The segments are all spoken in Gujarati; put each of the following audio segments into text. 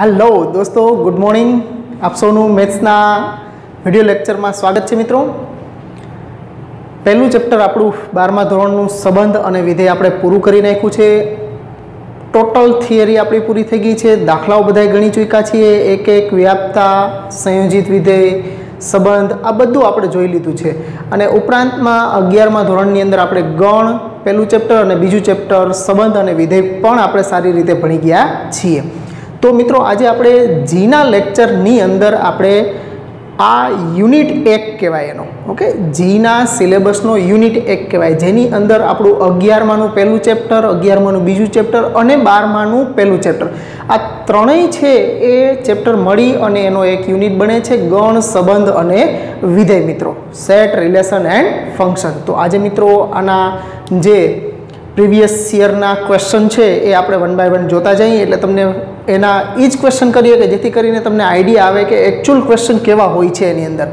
हेलो दोस्तों, गुड मॉर्निंग। आप सौનું મેથ્સના વિડિયો લેક્ચરમાં સ્વાગત છે મિત્રો। પહેલું ચેપ્ટર આપણું 12મા ધોરણનું સંબંધ અને વિધેય આપણે પૂરું કરી નાખ્યું છે। ટોટલ થિયરી આપણી પૂરી થઈ ગઈ છે। દાખલાઓ બધાય ગણી ચૂક્યા છીએ। એક એક વ્યાપ્તા, સંયોજિત વિધેય, સંબંધ આ બધું આપણે જોઈ લીધું છે। અને ઉપરાંતમાં 11મા ધોરણની અંદર આપણે ગણ પહેલું ચેપ્ટર અને બીજું ચેપ્ટર સંબંધ અને વિધેય પણ આપણે સારી રીતે ભણી ગયા છીએ। तो मित्रों आज आपणे जीना लेक्चरनी अंदर आपणे आ यूनिट 1 कहेवाय एनो ओके जीना सिलेबसनो यूनिट 1 कहेवाय जेनी अंदर आपणुं 11मानुं पहेलुं चेप्टर 11मानुं बीजुं चेप्टर अने 12मानुं पहेलुं चेप्टर आ त्रणेय छे ए चेप्टर मळी अने एनो एक यूनिट बने छे गण संबंध अने विधेय। मित्रों सेट रिलेशन एंड फंक्शन। तो आज मित्रों आना जे प्रीवियस ईयरना क्वेश्चन है ये आपणे वन बाय वन जोता जाइए एटले तमने एना ई ज क्वेश्चन करीए कि जेथी करीने तमने आइडिया आवे कि एक्चुअल क्वेश्चन केवा होय छे एनी अंदर।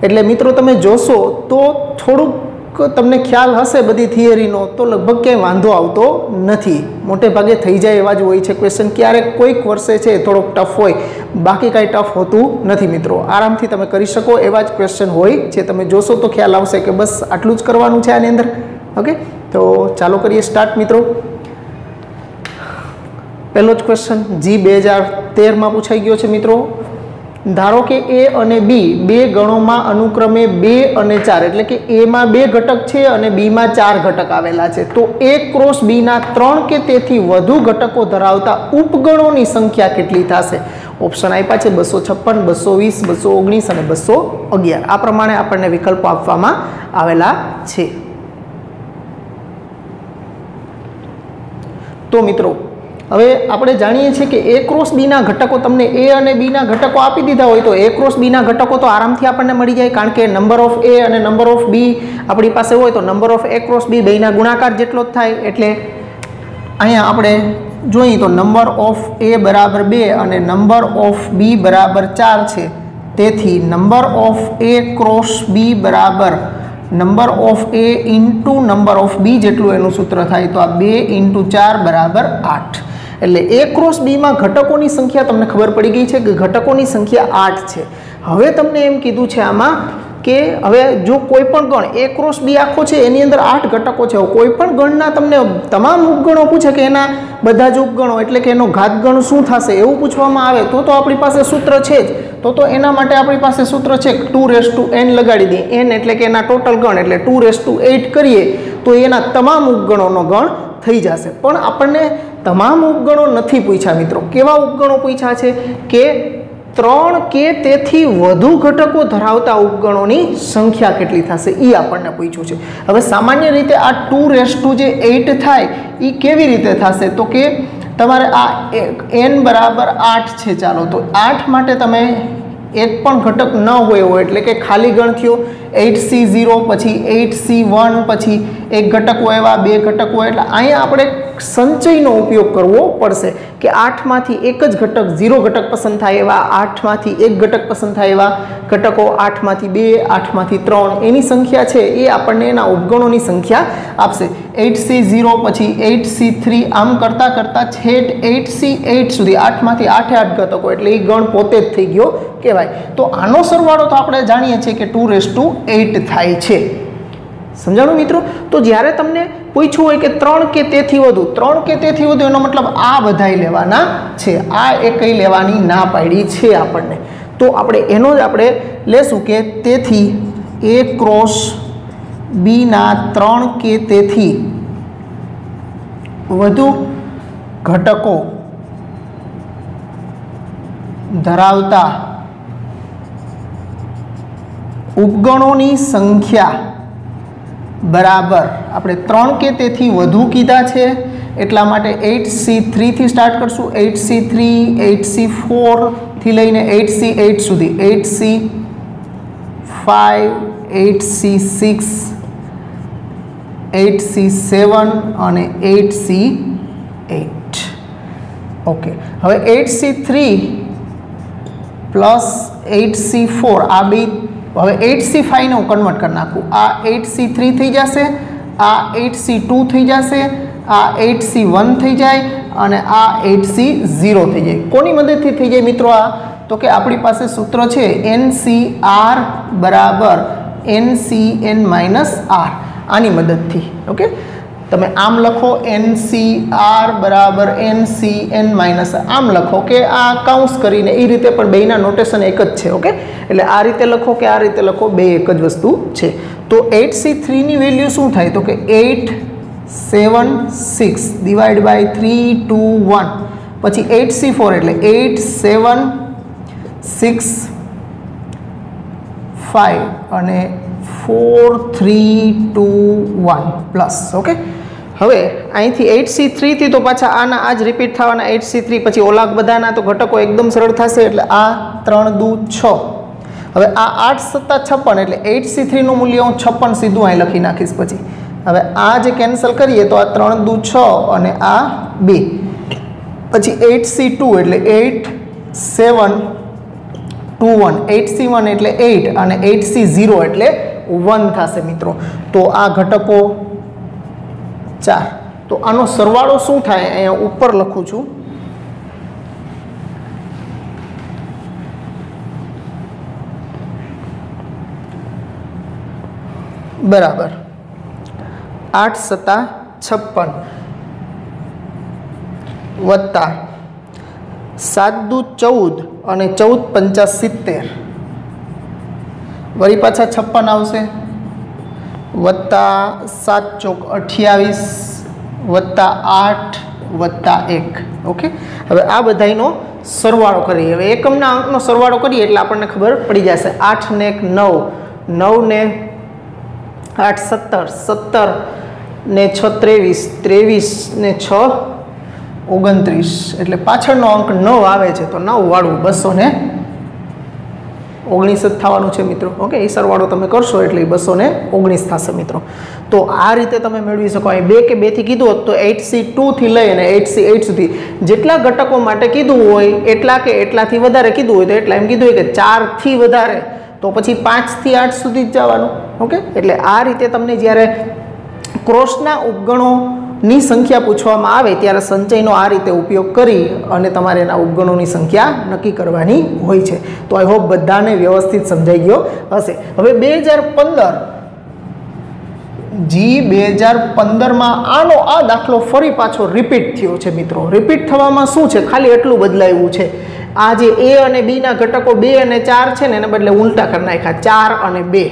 एटले मित्रों तमे जोशो तो थोड़ुंक तमने ख्याल हशे बधी थियरीनो तो लगभग क्यांय वांधो आवतो नथी। मोटे भागे थई जाय एवा ज होय छे क्वेश्चन। क्यारेक कोईक वर्षे छे थोड़ोक टफ होय, बाकी कांई टफ होतुं नथी। मित्रों आरामथी तमे करी शको एवा ज क्वेश्चन होय छे। तमे जोशो तो ख्याल आवशे कि बस आटलुं ज करवानुं छे आनी अंदर। ओके तो चालो करिए स्टार्ट। मित्रों पहलो ज क्वेश्चन जी 2013 में पूछाई गयो छे। मित्रों धारो के ए अने बी बे गणों में अनुक्रमे 2 अने 4 एटले के ए में 2 घटक छे अने बी में 4 घटक आवेला छे। तो ए क्रॉस बी ना 3 के तेथी वधु घटको धरावता उपगणोनी संख्या केटली थशे? ऑप्शन आप्या छे 256, 220, 219 अने 211। आ प्रमाणे आपणे विकल्पो आपवामां आवेला छे। तो मित्रों हवे आपणे जाणीए छीए कि ए क्रॉस बी ना घटको तमने ए अने बी ना घटको आपी दीधा होय तो ए क्रॉस बी ना घटको तो आरामथी आपणे मळी जाय, कारण के नंबर ऑफ ए अने नंबर ऑफ बी आपणी पासे होय तो number of A cross B बेयना गुणाकार जेटलो ज थाय। एटले अहींया आपणे जोईए तो नंबर ऑफ ए बराबर 2 अने नंबर ऑफ बी बराबर 4 छे। तेथी number of A cross B बराबर number of A into number of B जेटलू एनु सूत्र थाय तो आ 2 इंटू 4 बराबर 8। एटले ए क्रॉस बी में घटकोनी संख्या तमने खबर पड़ी गई है कि घटकोनी संख्या 8 छे। हवे तमने एम कीधुं छे आमां के हवे जो कोईपण गण ए क्रॉस बी आखो छे एनी अंदर 8 घटको छे। कोईपण गणना तमने तमाम उपगणो पूछे कि एना बधा ज उपगणो एटले के एनो घातगण शुं थशे एवुं पूछवामां आवे तो आपणी पासे सूत्र छे ज। तो एना माटे आपणी पासे सूत्र छे 2n लगाड़ी दीए। n एटले के एना टोटल गण एटले 2/8 करीए तो एना तमाम उपगणोनो गण थई जशे। पण आपणे तमाम उपगणो नथी पूछ्या। मित्रों केवा उपगणो पूछ्या छे कि 3 के तेथी वधु घटको धरावता उपगणोनी संख्या केटली थशे ई आपणने पूछ्युं छे। हवे सामान्य रीते आ 2/8 थाय ई केवी रीते थशे तो के तमारे आ n बराबर 8 छे। चालो तो 8 माटे तमे एक पण घटक न होय एटले के खाली गण थयो 8C0 पछी 8C1 पछी एक घटक होय एवा 2 घटक होय एटले अहींया आपणे संचयनो उपयोग करवो पड़शे कि 8 मांथी एक ज घटक 0 घटक पसंद थाय एवा 8 मांथी 1 घटक पसंद थाय एवा घटको 8 मांथी 2 8 मांथी 3 एनी संख्या छे ए आपणने एना उपगणोनी संख्या आपशे। 8C0 पछी 8C3 आम करता करता छेट 8C8 सुधी 8 मांथी 8 घटको एटले ई गण पोते ज थई गयो कहेवाय। तो आनो सरवाळो तो आपणे जाणीए छीए कि 2/8 थाय छे। समझाणुं मित्रों? तो ज्यारे तमने पूछ्युं होय कि 3 के तेथी वधु एनो मतलब आ बधाई लेवाना छे, आ एकई लेवानी ना पाडी छे आपणने। तो आपणे एनो ज आपणे लेशुं कि तेथी ए क्रॉस बी ना 3 के तेथी वधु घटको धरावता उपगणोनी संख्या बराबर आपणे 3 के तेथी वधु कीधा छे एटला माटे 8C3 थी स्टार्ट करशुं। 8C3 8C4 थी लईने 8C8 सुधी 8C5 8C6 8C7 अने 8C8। ओके हवे 8C3 प्लस 8C4 आ बे हवे 8C5 ने कन्वर्ट कर नाखूँ। आ 8C3 थी जशे, आ 8C2 थी जशे, आ 8C1 थी जाए और आ 8C0 थी जाए। कोनी मदद थी थी जाए मित्रों? आ तो कि अपनी पास सूत्र है NCR बराबर NCN-R आनी मदद थी। ओके, तमे आम लखो NCR बराबर NCN-R आम लखो कि आ काउंस करीने ए रीते पण बेयना नोटेशन एक ज छे। ओके, एटले आ रीते लखो कि आ रीते लखो, बे एक ज वस्तु छे। तो 8C3 नी वेल्यू शुं थाय? तो कि 876 डिवाइड बाय 3 2 1 पछी 8C4 एटले 8 7 6 5 અને 4 3 2 1 प्लस। ओके, हवे અહીંથી 8C3 થી તો પાછા આના આ જ રિપીટ થવાના 8C3 પછી ઓલા બધાના તો ઘટકો એકદમ સરળ થશે એટલે આ 3 2 6। હવે આ 8 7 56 એટલે 8C3 નું મૂલ્ય હું 56 સીધું અહીં લખી નાખીશ। પછી હવે આ જે કેન્સલ કરીએ તો આ 3 2 6 અને આ 2 પછી 8C2 એટલે 8 7 2 1 8C1 એટલે 8 અને 8C0 એટલે 1 થશે મિત્રો। તો આ ઘટકો 4। तो आनो सरवाळो शुं थाय? अहींया उपर लखुं छुं बराबर 8 7 56 वत्ता 7 2 14 અને 14 5 70 वरी पाछा 56 आवशे वत्ता 7 चौक 28 वत्ता 8 वत्ता 1। ओके, हवे आ बधाईनो सरवाळो करीए। हवे एकमना अंकनो सरवाळो करीए એટલે આપણને ખબર પડી જશે। 8 ને 1 9 9 ने 8 17 17 ने 6 23 23 ने 6 29 એટલે પાછળનો અંક 9 આવે છે તો 9 વાળું 219 જ થવાનું છે મિત્રો। ઓકે, એ સરવાળો તમે કરશો એટલે 219 થશે મિત્રો। તો આ રીતે તમે મેળવી શકો। અહીં 2 કે 2 થી કીધું હોત તો 8C2 થી લઈ અને 8C8 સુધી જેટલા ઘટકો માટે કીધું હોય એટલા કે એટલાથી વધારે કીધું હોય તો એટલા એમ કીધું હોય કે 4 થી વધારે તો પછી 5 થી 8 સુધી જ જવાનું। ઓકે, એટલે આ રીતે તમને જ્યારે ક્રોસના ઉપગણોની સંખ્યા પૂછવામાં આવે ત્યારે સંચયનો આ રીતે ઉપયોગ કરી અને તમારે એના ઉપગણોની સંખ્યા નક્કી કરવાની હોય છે। તો આઈ હોપ બધાને વ્યવસ્થિત સમજાઈ ગયો હશે। હવે 2015 2015 માં આનો આ દાખલો ફરી પાછો રિપીટ થયો છે મિત્રો। રિપીટ થવામાં શું છે? ખાલી એટલું બદલાયું છે। આ જે A અને B ના ઘટકો 2 અને 4 છે ને એને બદલે ઉલટા કરી નાખ્યા 4 અને 2।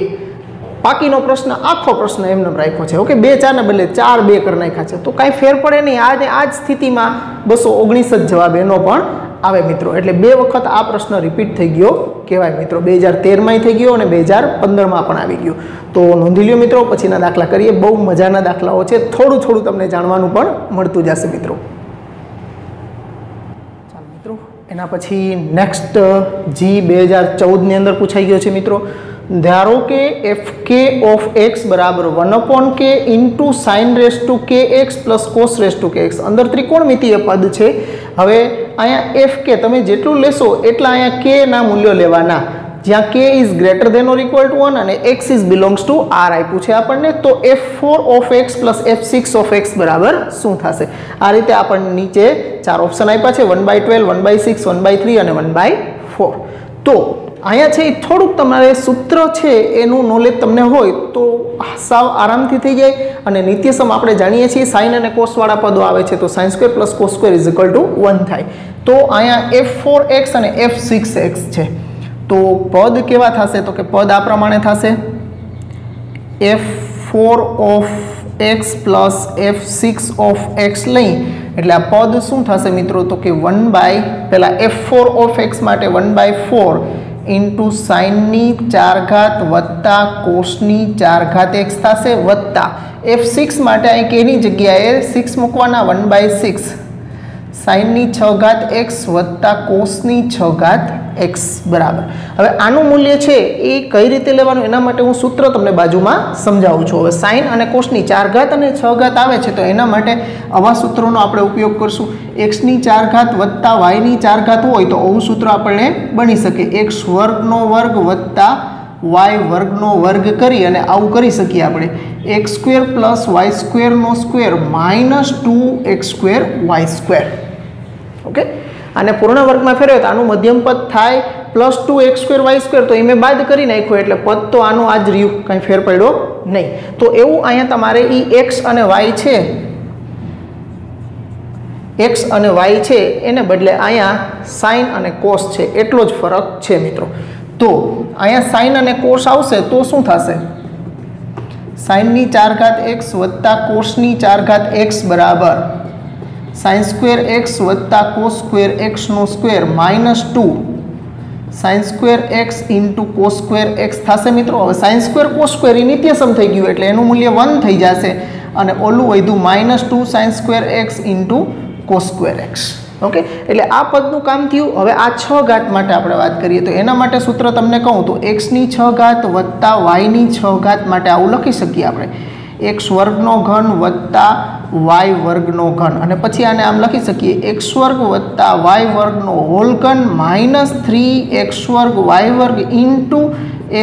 બાકીનો પ્રશ્ન આખો પ્રશ્ન એમને રાખ્યો છે। ઓકે, 2 4 ને બદલે 4 2 કરી નાખ્યા છે તો કાંઈ ફેર પડે નહીં। આ જ સ્થિતિમાં 219 જ જવાબ એનો પણ આવે મિત્રો। એટલે 2 વખત આ પ્રશ્ન રિપીટ થઈ ગયો કહેવાય મિત્રો। 2013 માં થઈ ગયો અને 2015 માં પણ આવી ગયો। તો નોંધી લ્યો મિત્રો, પછીના દાખલા કરીએ। બહુ મજાના દાખલાઓ છે, થોડું થોડું તમને જાણવાનું પણ મળતું જશે મિત્રો। ચાલો મિત્રો, એના પછી નેક્સ્ટ G 2014 ની અંદર પૂછાઈ ગયો છે મિત્રો। ધારો કે fk of x बराबर 1/k into sin raise to kx plus cos raise to kx अंदर त्रिकोणमितीय पद है। हवे अहींया fk तमे जेटलुं लेशो एटला अहींया k ना मूल्यो लेवाना ज्यां k is greater than or equal to 1 અને x is belongs to r आप्युं छे आपणने। तो f4 of x plus f6 of x बराबर शुं थशे? आ रीते आपणने नीचे 4 ऑप्शन आप्या छे 1/12 1/6 1/3 અને 1/4। तो અહીંયા છે થોડુંક તમારે સૂત્ર છે એનું નોલેજ તમને હોય તો સાવ આરામથી થઈ જાય। અને નિત્યસમ આપણે જાણીએ છીએ સાઇન અને કોસ વાળા પદો આવે છે તો sin square plus cos square is equal two 1 થાય। તો અહીંયા f4x અને f6x છે તો પદ કેવા થશે? તો કે પદ આ પ્રમાણે થશે f4 of x plus f6 of x લઈ એટલે આ પદ શું થશે મિત્રો? તો કે 1 પહેલા f4 of x માટે 1/4 इंटू साइन नी 4 घात वत्ता कोस नी 4 घात x थाशे वत्ता f6 माटे आ के नी जग्याए 6 मूकवाना 1/6 साइन नी 6 घात x वत्ता कोस नी 6 घात x बराबर। हवे आनुं मूल्य छे ए कई रीते लेवानुं एना माटे हुं सूत्र तमने बाजुमां समजावुं छुं। हवे साइन अने कोस नी 4 घात अने 6 घात आवे छे तो एना माटे आवा सूत्रोनो आपणे उपयोग करशुं। x नी 4 घात वत्ता y नी 4 घात होय तो आवुं सूत्र आपणे बनी शके x वर्ग नो वर्ग वत्ता વાય વર્ગનો વર્ગ કરી અને આવું કરી શકીએ આપણે એક્સ સ્ક્વેર પ્લસ વાય સ્ક્વેરનો square minus 2x square Y square. Okay, અને પૂર્ણ વર્ગમાં ફેરવે તો આનું મધ્યમ પદ થાય plus 2x square Y square, તો એ મેં બાદ કરી નાખ્યું એટલે પદ તો આનું આ જ રહ્યું, કાંઈ ફેર પડ્યો નહીં. તો એવું અહીંયા તમારે એ એક્સ અને વાય છે, એક્સ અને વાય છે એને બદલે અહીંયા સાઇન અને કોસ છે, એટલો જ ફરક છે મિત્રો. તો અહીંયા સાઇન અને કોસ આવશે તો શું થશે? સાઇનની 4 ઘાત x વત્તા કોસની 4 ઘાત x બરાબર સાઇન સ્ક્વેર x વત્તા કોસ સ્ક્વેર x નો square minus 2 sine square x into cos square x થશે મિત્રો. હવે સાઇન સ્ક્વેર કોસ સ્ક્વેર એ નિત્યસમ થઈ ગયું એટલે એનું મૂલ્ય 1 થઈ જશે અને ઓલું વધ્યું minus 2 sine square x into cos square x. Okay, એટલે આ પદનું કામ થયું. હવે આ 6 ઘાત માટે આપણે વાત કરીએ તો એના માટે સૂત્ર તમને કહું તો x ની 6 ઘાત વત્તા y ની 6 ઘાત માટે આવું લખી શકીએ આપણે x વર્ગનો ઘન વત્તા y વર્ગનો ઘન, અને પછી આને આમ લખી શકીએ x વર્ગ વત્તા y વર્ગનો હોલ ઘન માઇનસ 3x વર્ગ y વર્ગ ઇન્ટુ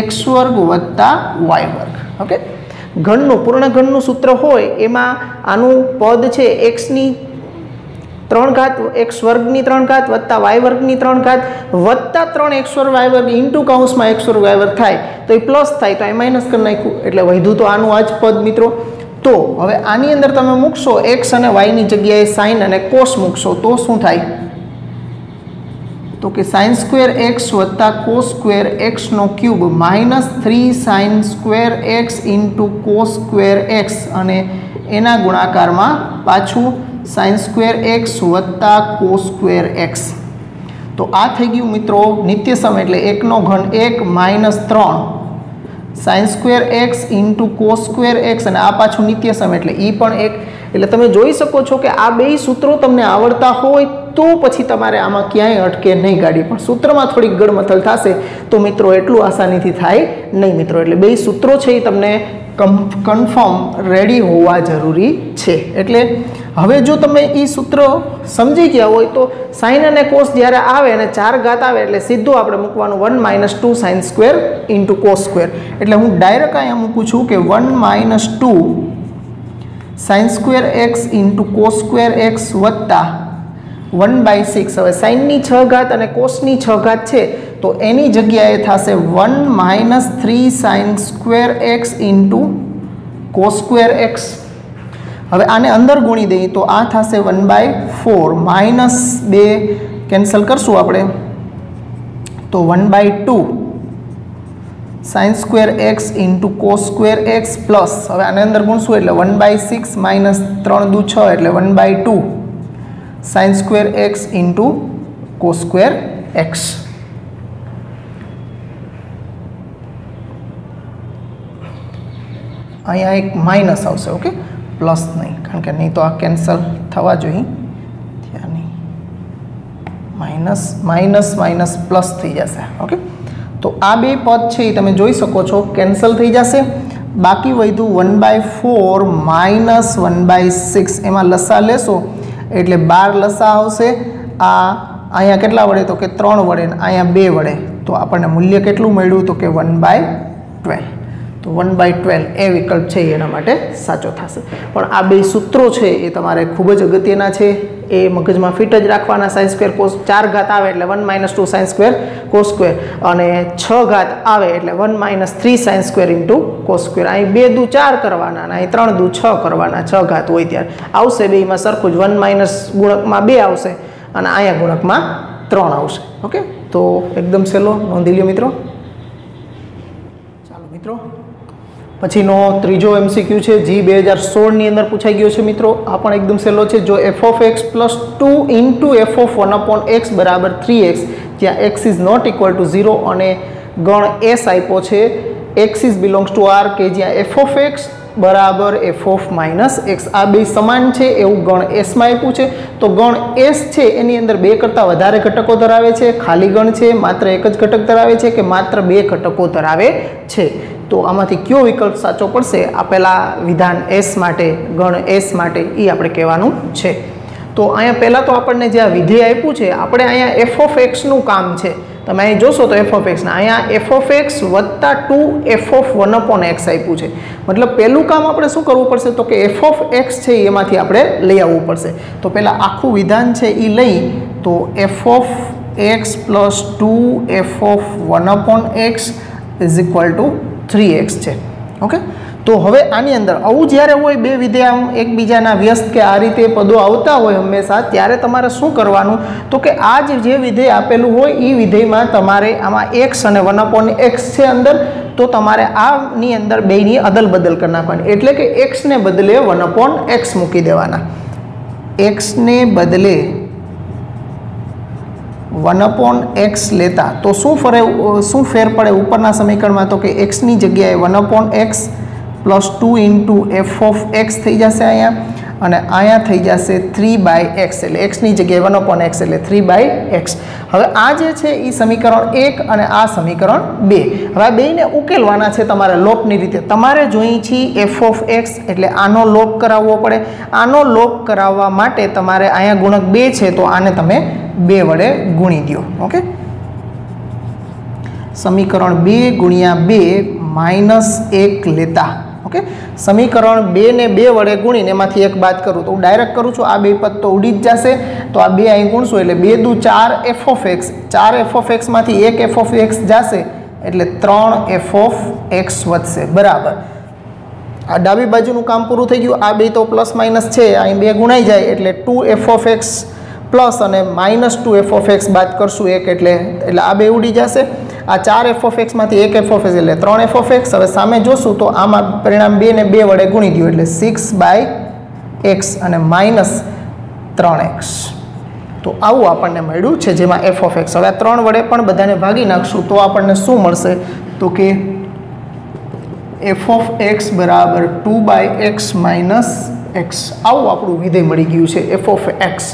x વર્ગ વત્તા y વર્ગ. ઓકે, ઘનનું પૂર્ણ ઘનનું સૂત્ર હોય એમાં આનું પદ છે x ની 3 ઘાત x વર્ગની 3 ઘાત વત્તા y વર્ગની 3 ઘાત વત્તા 3x વર્ગ y વર્ગ ઇન્ટુ કૌંસમાં x વર્ગ y વર્ગ થાય તો એ પ્લસ થાય તો એ માઇનસ કરી નાખ્યું એટલે વધ્યું તો આનું આ જ પદ મિત્રો. તો હવે આની અંદર તમે મૂકશો x અને y ની જગ્યાએ સાઇન અને કોસ મૂકશો તો શું થાય? તો કે સાઇન સ્ક્વેર x વત્તા કોસ સ્ક્વેર x નો cube minus 3 sine square x into cos square x અને એના ગુણાકારમાં પાછું સાઇન સ્ક્વેર x વત્તા કોસ સ્ક્વેર x. તો આ થઈ ગયું મિત્રો નિત્યસમ એટલે 1 નો ઘન 1 minus 3 sine square x into cos square x અને આ પાછું નિત્યસમ એટલે એ પણ 1. એટલે તમે જોઈ શકો છો કે આ બે સૂત્રો તમને આવડતા હોય તો પછી તમારે આમાં ક્યાંય અટકે નહીં ગાડી, પણ સૂત્રમાં થોડીક ગડમથલ થશે તો મિત્રો એટલું આસાનીથી થાય નહીં મિત્રો. એટલે બે સૂત્રો છે એ તમને કન્ફર્મ રેડી હોવા જરૂરી છે. એટલે હવે જો તમે એ સૂત્ર સમજી ગયા હોય તો સાઇન અને કોસ જ્યારે આવે અને 4 ઘાત આવે એટલે સીધું આપણે મૂકવાનું 1 minus 2 sine square into cos square. એટલે હું ડાયરેક્ટ અહીંયા મૂકું છું કે 1 minus 2 sine square x into cos square x વત્તા 1/6. હવે સાઇનની 6 ઘાત અને કોસની 6 ઘાત છે તો એની જગ્યાએ થશે 1 minus 3 sine square x into cos square x. હવે આને અંદર ગુણી દઈએ તો આ થશે 1/4 માઇનસ 2 કેન્સલ કરશું આપણે તો 1/2 sine square x into cos square x plus હવે આને અંદર ગુણશું એટલે 1/6 માઇનસ 3 દુ 6 એટલે 1/2 sine square x into cos square x. અહીંયા એક માઇનસ આવશે, ઓકે, પ્લસ નહીં, કારણ કે નહીં તો આ કેન્સલ થવા જોઈએ, ત્યાં નહીં, માઇનસ માઇનસ માઇનસ પ્લસ થઈ જશે. ઓકે, તો આ બે પદ છે એ તમે જોઈ શકો છો કેન્સલ થઈ જશે. બાકી વધ્યું 1/4 માઇનસ 1/6, એમાં લસા લેશો એટલે 12 લસા આવશે. આ અહીંયા કેટલા વડે તો કે 3 વડે, અહીંયા 2 વડે, તો આપણને મૂલ્ય કેટલું મળ્યું તો કે 1/12. તો 1/12 એ વિકલ્પ છે એના માટે સાચો થશે. પણ આ બે સૂત્રો છે એ તમારે ખૂબ જ અગત્યના છે, એ મગજમાં ફિટ જ રાખવાના. સાઇન સ્ક્વેર કોસ 4 ઘાત આવે એટલે 1 minus 2 sine square cos square અને 6 ઘાત આવે એટલે 1 minus 3 sine square into cos square. અહીં 2 દુ 4 કરવાના અને અહીં 3 દુ 6 કરવાના, 6 ઘાત હોય ત્યારે આવશે બેમાં સરખું જ. 1 માઇનસ ગુણકમાં 2 આવશે અને અહીંયા ગુણકમાં 3 આવશે. ઓકે, તો એકદમ સહેલો નોંધી લ્યો મિત્રો. ચાલો મિત્રો, પછીનો ત્રીજો MCQ છે જી 2016ની અંદર પૂછાઈ ગયો છે મિત્રો. આ પણ એકદમ સહેલો છે. જો f of x plus 2 into f of 1 upon x બરાબર 3x, જ્યાં x is not equal to 0 અને ગણ s આપ્યો છે, x is belongs to r, કે જ્યાં f of x બરાબર f of માઇનસ x, આ બે સમાન છે એવું ગણ s માં આપ્યું છે. તો ગણ s છે એની અંદર 2 કરતાં વધારે ઘટકો ધરાવે છે, ખાલી ગણ છે, માત્ર એક જ ઘટક ધરાવે છે કે માત્ર 2 ઘટકો ધરાવે છે. તો આમાંથી કયો વિકલ્પ સાચો પડશે આપેલા વિધાન s માટે, ગણ s માટે, એ આપણે કહેવાનું છે. તો અહીંયા પહેલાં તો આપણને જે આ વિધેય આપ્યું છે આપણે અહીંયા f of x નું કામ છે, તમે અહીં જોશો તો એફ ઓફ એક્સના અહીંયા એફ ઓફ એક્સ વત્તા 2 એફ ઓફ 1/x આપ્યું છે. મતલબ પહેલું કામ આપણે શું કરવું પડશે તો કે એફ ઓફ એક્સ છે એમાંથી આપણે લઈ આવવું પડશે. તો પહેલાં આખું વિધાન છે એ લઈ તો F of x plus 2 F of 1/x is equal two 3x છે. ઓકે, તો હવે આની અંદર આવું જ્યારે હોય બે વિધેય આમ એકબીજાના વ્યસ્ત કે આ રીતે પદો આવતા હોય હંમેશા, ત્યારે તમારે શું કરવાનું તો કે આ જે વિધેય આપેલું હોય એ વિધેયમાં તમારે આમાં x અને 1/x છે અંદર, તો તમારે આની અંદર બેની અદલ બદલ કરી નાખવાની. એટલે કે x ને બદલે 1/x મૂકી દેવાના. x ને બદલે 1/x લેતા તો શું ફેર પડે ઉપરના સમીકરણમાં તો કે x ની જગ્યાએ 1/x plus 2 into F of x થઈ જશે અહીંયા, અને અહીંયા થઈ જશે 3/x, એટલે x ની જગ્યાએ 1/x એટલે 3/x. હવે આ જે છે એ સમીકરણ 1 અને આ સમીકરણ 2. હવે આ બેયને ઉકેલવાના છે તમારે લોપની રીતે. તમારે જોઈએ છીએ એફ ઓફ એક્સ એટલે આનો લોપ કરાવવો પડે. આનો લોપ કરાવવા માટે તમારે અહીંયા ગુણક 2 છે તો આને તમે 2 વડે ગુણી દો. ઓકે, સમીકરણ 2 ગુણ્યા 2 માઇનસ 1 લેતા. ઓકે, સમીકરણ 2 ને 2 વડે ગુણીને એમાંથી 1 બાદ કરું તો હું ડાયરેક્ટ કરું છું, આ બે પદ તો ઉડી જ જશે. તો આ 2 અહીં ગુણશું એટલે 2 દુ 4 F of X, 4 F of એક્સમાંથી 1 એફ ઓફ એક્સ જશે એટલે 3 એફ ઓફ એક્સ વધશે. બરાબર, આ ડાબી બાજુનું કામ પૂરું થઈ ગયું. આ બે તો પ્લસ માઇનસ છે, અહીં 2 ગુણાઈ જાય એટલે 2 એફ ઓફ એક્સ પ્લસ અને માઇનસ 2 એફ ઓફ એક્સ બાદ કરશું 1 એટલે આ બે ઉડી જશે. આ 4 એફ ઓફ એક્સમાંથી 1 એફ ઓફ એક્સ એટલે 3 એફ ઓફ એક્સ. હવે સામે જોશું તો આમાં પરિણામ 2 ને 2 વડે ગુણી દો એટલે 6/x અને માઇનસ 3x. તો આવું આપણને મળ્યું છે જેમાં એફ ઓફ એક્સ. હવે આ 3 વડે પણ બધાને ભાગી નાખશું તો આપણને શું મળશે તો કે એફ ઓફ એક્સ બરાબર 2/x માઇનસ એક્સ. આવું આપણું વિધેય મળી ગયું છે એફ ઓફ એક્સ.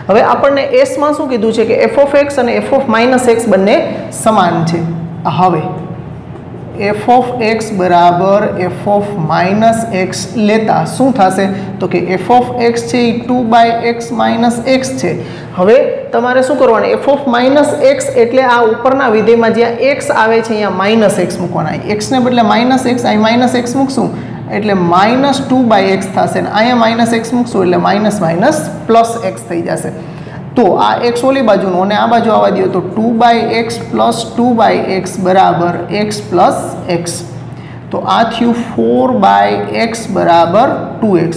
હવે આપણને એસમાં શું કીધું છે કે એફ ઓફ એક્સ અને એફ ઓફ માઇનસ એક્સ બંને સમાન છે. હવે એફ ઓફ એક્સ બરાબર એફ ઓફ માઇનસ એક્સ લેતા શું થશે તો કે એફ ઓફ એક્સ છે એ 2/x માઇનસ એક્સ છે. હવે તમારે શું કરવાનું, એફ ઓફ માઇનસ એક્સ એટલે આ ઉપરના વિધેયમાં જ્યાં એક્સ આવે છે અહીંયા માઇનસ એક્સ મૂકવાના. એક્સને બદલે માઇનસ એક્સ, અહીં માઇનસ એક્સ મૂકશું એટલે માઇનસ 2/x થશે, ને અહીંયા માઇનસ એક્સ મૂકશું એટલે માઇનસ માઇનસ પ્લસ એક્સ થઈ જશે. તો આ એક્સ ઓલી બાજુનો અને આ બાજુ આવવા દો તો 2/x પ્લસ 2/x બરાબર x પ્લસ એક્સ. તો આ થયું 4/x બરાબર 2x.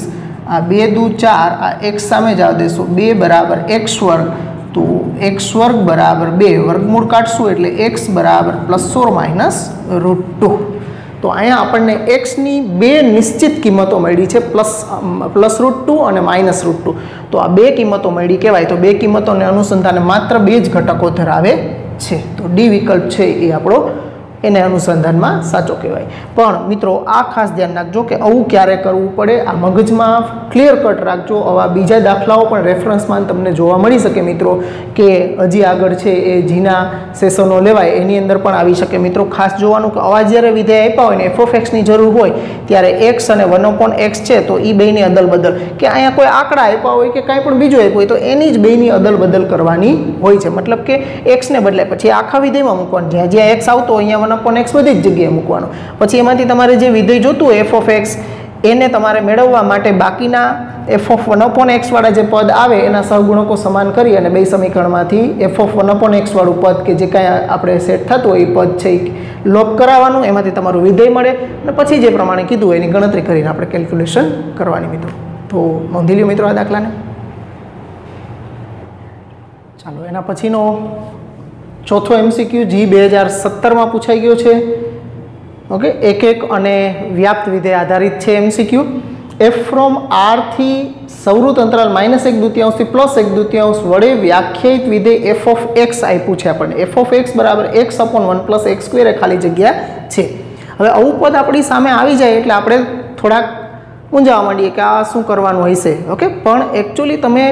આ 2 દુ 4, આ x સામે જવા દેશો 2 બરાબર x વર્ગ, તો x વર્ગ બરાબર 2, વર્ગમૂળ કાઢશું એટલે x બરાબર +or -√2. તો અહીંયા આપણને એક્સની 2 નિશ્ચિત કિંમતો મળી છે, +√2 અને -√2. તો આ 2 કિંમતો મળી કહેવાય. તો 2 કિંમતોને અનુસંધાને માત્ર 2 જ ઘટકો ધરાવે છે. તો ડી વિકલ્પ છે એ આપણો એને અનુસંધાનમાં સાચો કહેવાય. પણ મિત્રો આ ખાસ ધ્યાન રાખજો કે આવું ક્યારે કરવું પડે, આ મગજમાં ક્લિયર કટ રાખજો. આવા બીજા દાખલાઓ પણ રેફરન્સમાં તમને જોવા મળી શકે મિત્રો, કે હજી આગળ છે એ જીના સેશનો લેવાય એની અંદર પણ આવી શકે. મિત્રો ખાસ જોવાનું કે આવા જ્યારે વિધેય આપ્યા હોય ને એફ ઓફ એક્સની જરૂર હોય ત્યારે એક્સ અને 1/x છે તો એ બેની અદલ બદલ, કે અહીંયા કોઈ આંકડા આપ્યા હોય કે કાંઈ પણ બીજું આપ્યું હોય તો એની જ બેની અદલ બદલ કરવાની હોય છે. મતલબ કે એક્સને બદલે પછી આખા વિધેયમાં મૂકવાનું, જ્યાં જ્યાં એક્સ આવતો અહીંયા x બધી જ જગ્યાએ મૂકવાનો. પછી એમાંથી તમારે જે વિધેય જોતું હોય એફ ઓફ એક્સ એને તમારે મેળવવા માટે બાકીના એફ ઓફ 1/x વાળા જે પદ આવે એના સહગુણકો સમાન કરી અને બે સમીકરણમાંથી એફ ઓફ 1/x વાળું પદ કે જે કાંઈ આપણે સેટ થતું હોય એ પદ છે એ લોપ કરાવવાનું, એમાંથી તમારું વિધેય મળે અને પછી જે પ્રમાણે કીધું હોય એની ગણતરી કરીને આપણે કેલ્ક્યુલેશન કરવાની મિત્રો. તો નોંધી લ્યો મિત્રો આ દાખલાને. ચાલો એના પછીનો ચોથો MCQ જી 2017માં પૂછાઈ ગયો છે. ઓકે, એક અને વ્યાપ્ત વિધેય આધારિત છે MCQ. એફ ફ્રોમ આર થી સવૃત અંતરાલ -1/2 થી +1/2 વડે વ્યાખ્યાયિત વિધેય એફ ઓફ એક્સ આપ્યું છે આપણને. એફ ઓફ એક્સ બરાબર x/1 + x² એ ખાલી જગ્યા છે. હવે આવું પદ આપણી સામે આવી જાય એટલે આપણે થોડાક મૂંઝાવા માંડીએ કે આ શું કરવાનું હશે. ઓકે, પણ એકચ્યુઅલી તમે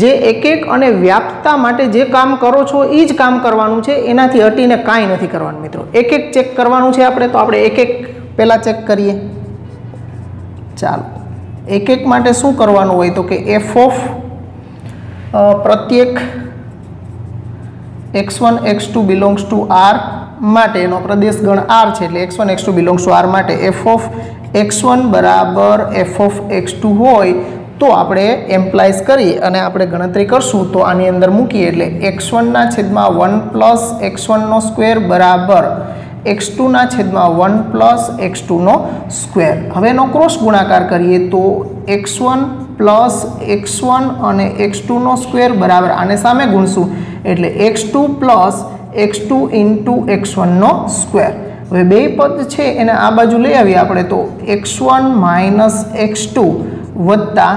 જે એક અને વ્યાપ્તતા માટે જે કામ કરો છો એ જ કામ કરવાનું છે, એનાથી હટીને કાંઈ નથી કરવાનું મિત્રો. એક ચેક કરવાનું છે આપણે, તો આપણે એક પહેલાં ચેક કરીએ. ચાલો, એક માટે શું કરવાનું હોય તો કે એફ ઓફ પ્રત્યેક x1 x2 belongs to r માટે એનો પ્રદેશ ગણ r છે એટલે x1 x2 belongs to r માટે f ઓફ x1 બરાબર f ઓફ x2 હોય તો આપણે એમ્પ્લાઇઝ કરી અને આપણે ગણતરી કરશું તો આની અંદર મૂકીએ એટલે x1 ના છેદમાં 1 પ્લસ x1 નો સ્ક્વેર બરાબર x2 ના છેદમાં 1 પ્લસ x2 નો સ્ક્વેર. હવે એનો ક્રોસ ગુણાકાર કરીએ તો x1 પ્લસ x1 અને x2 નો સ્ક્વેર બરાબર આને સામે ગુણશું એટલે x2 plus x2 into x1 નો સ્ક્વેર. હવે બે પદ છે એને આ બાજુ લઈ આવીએ આપણે તો x1 માઇનસ x2 વત્તા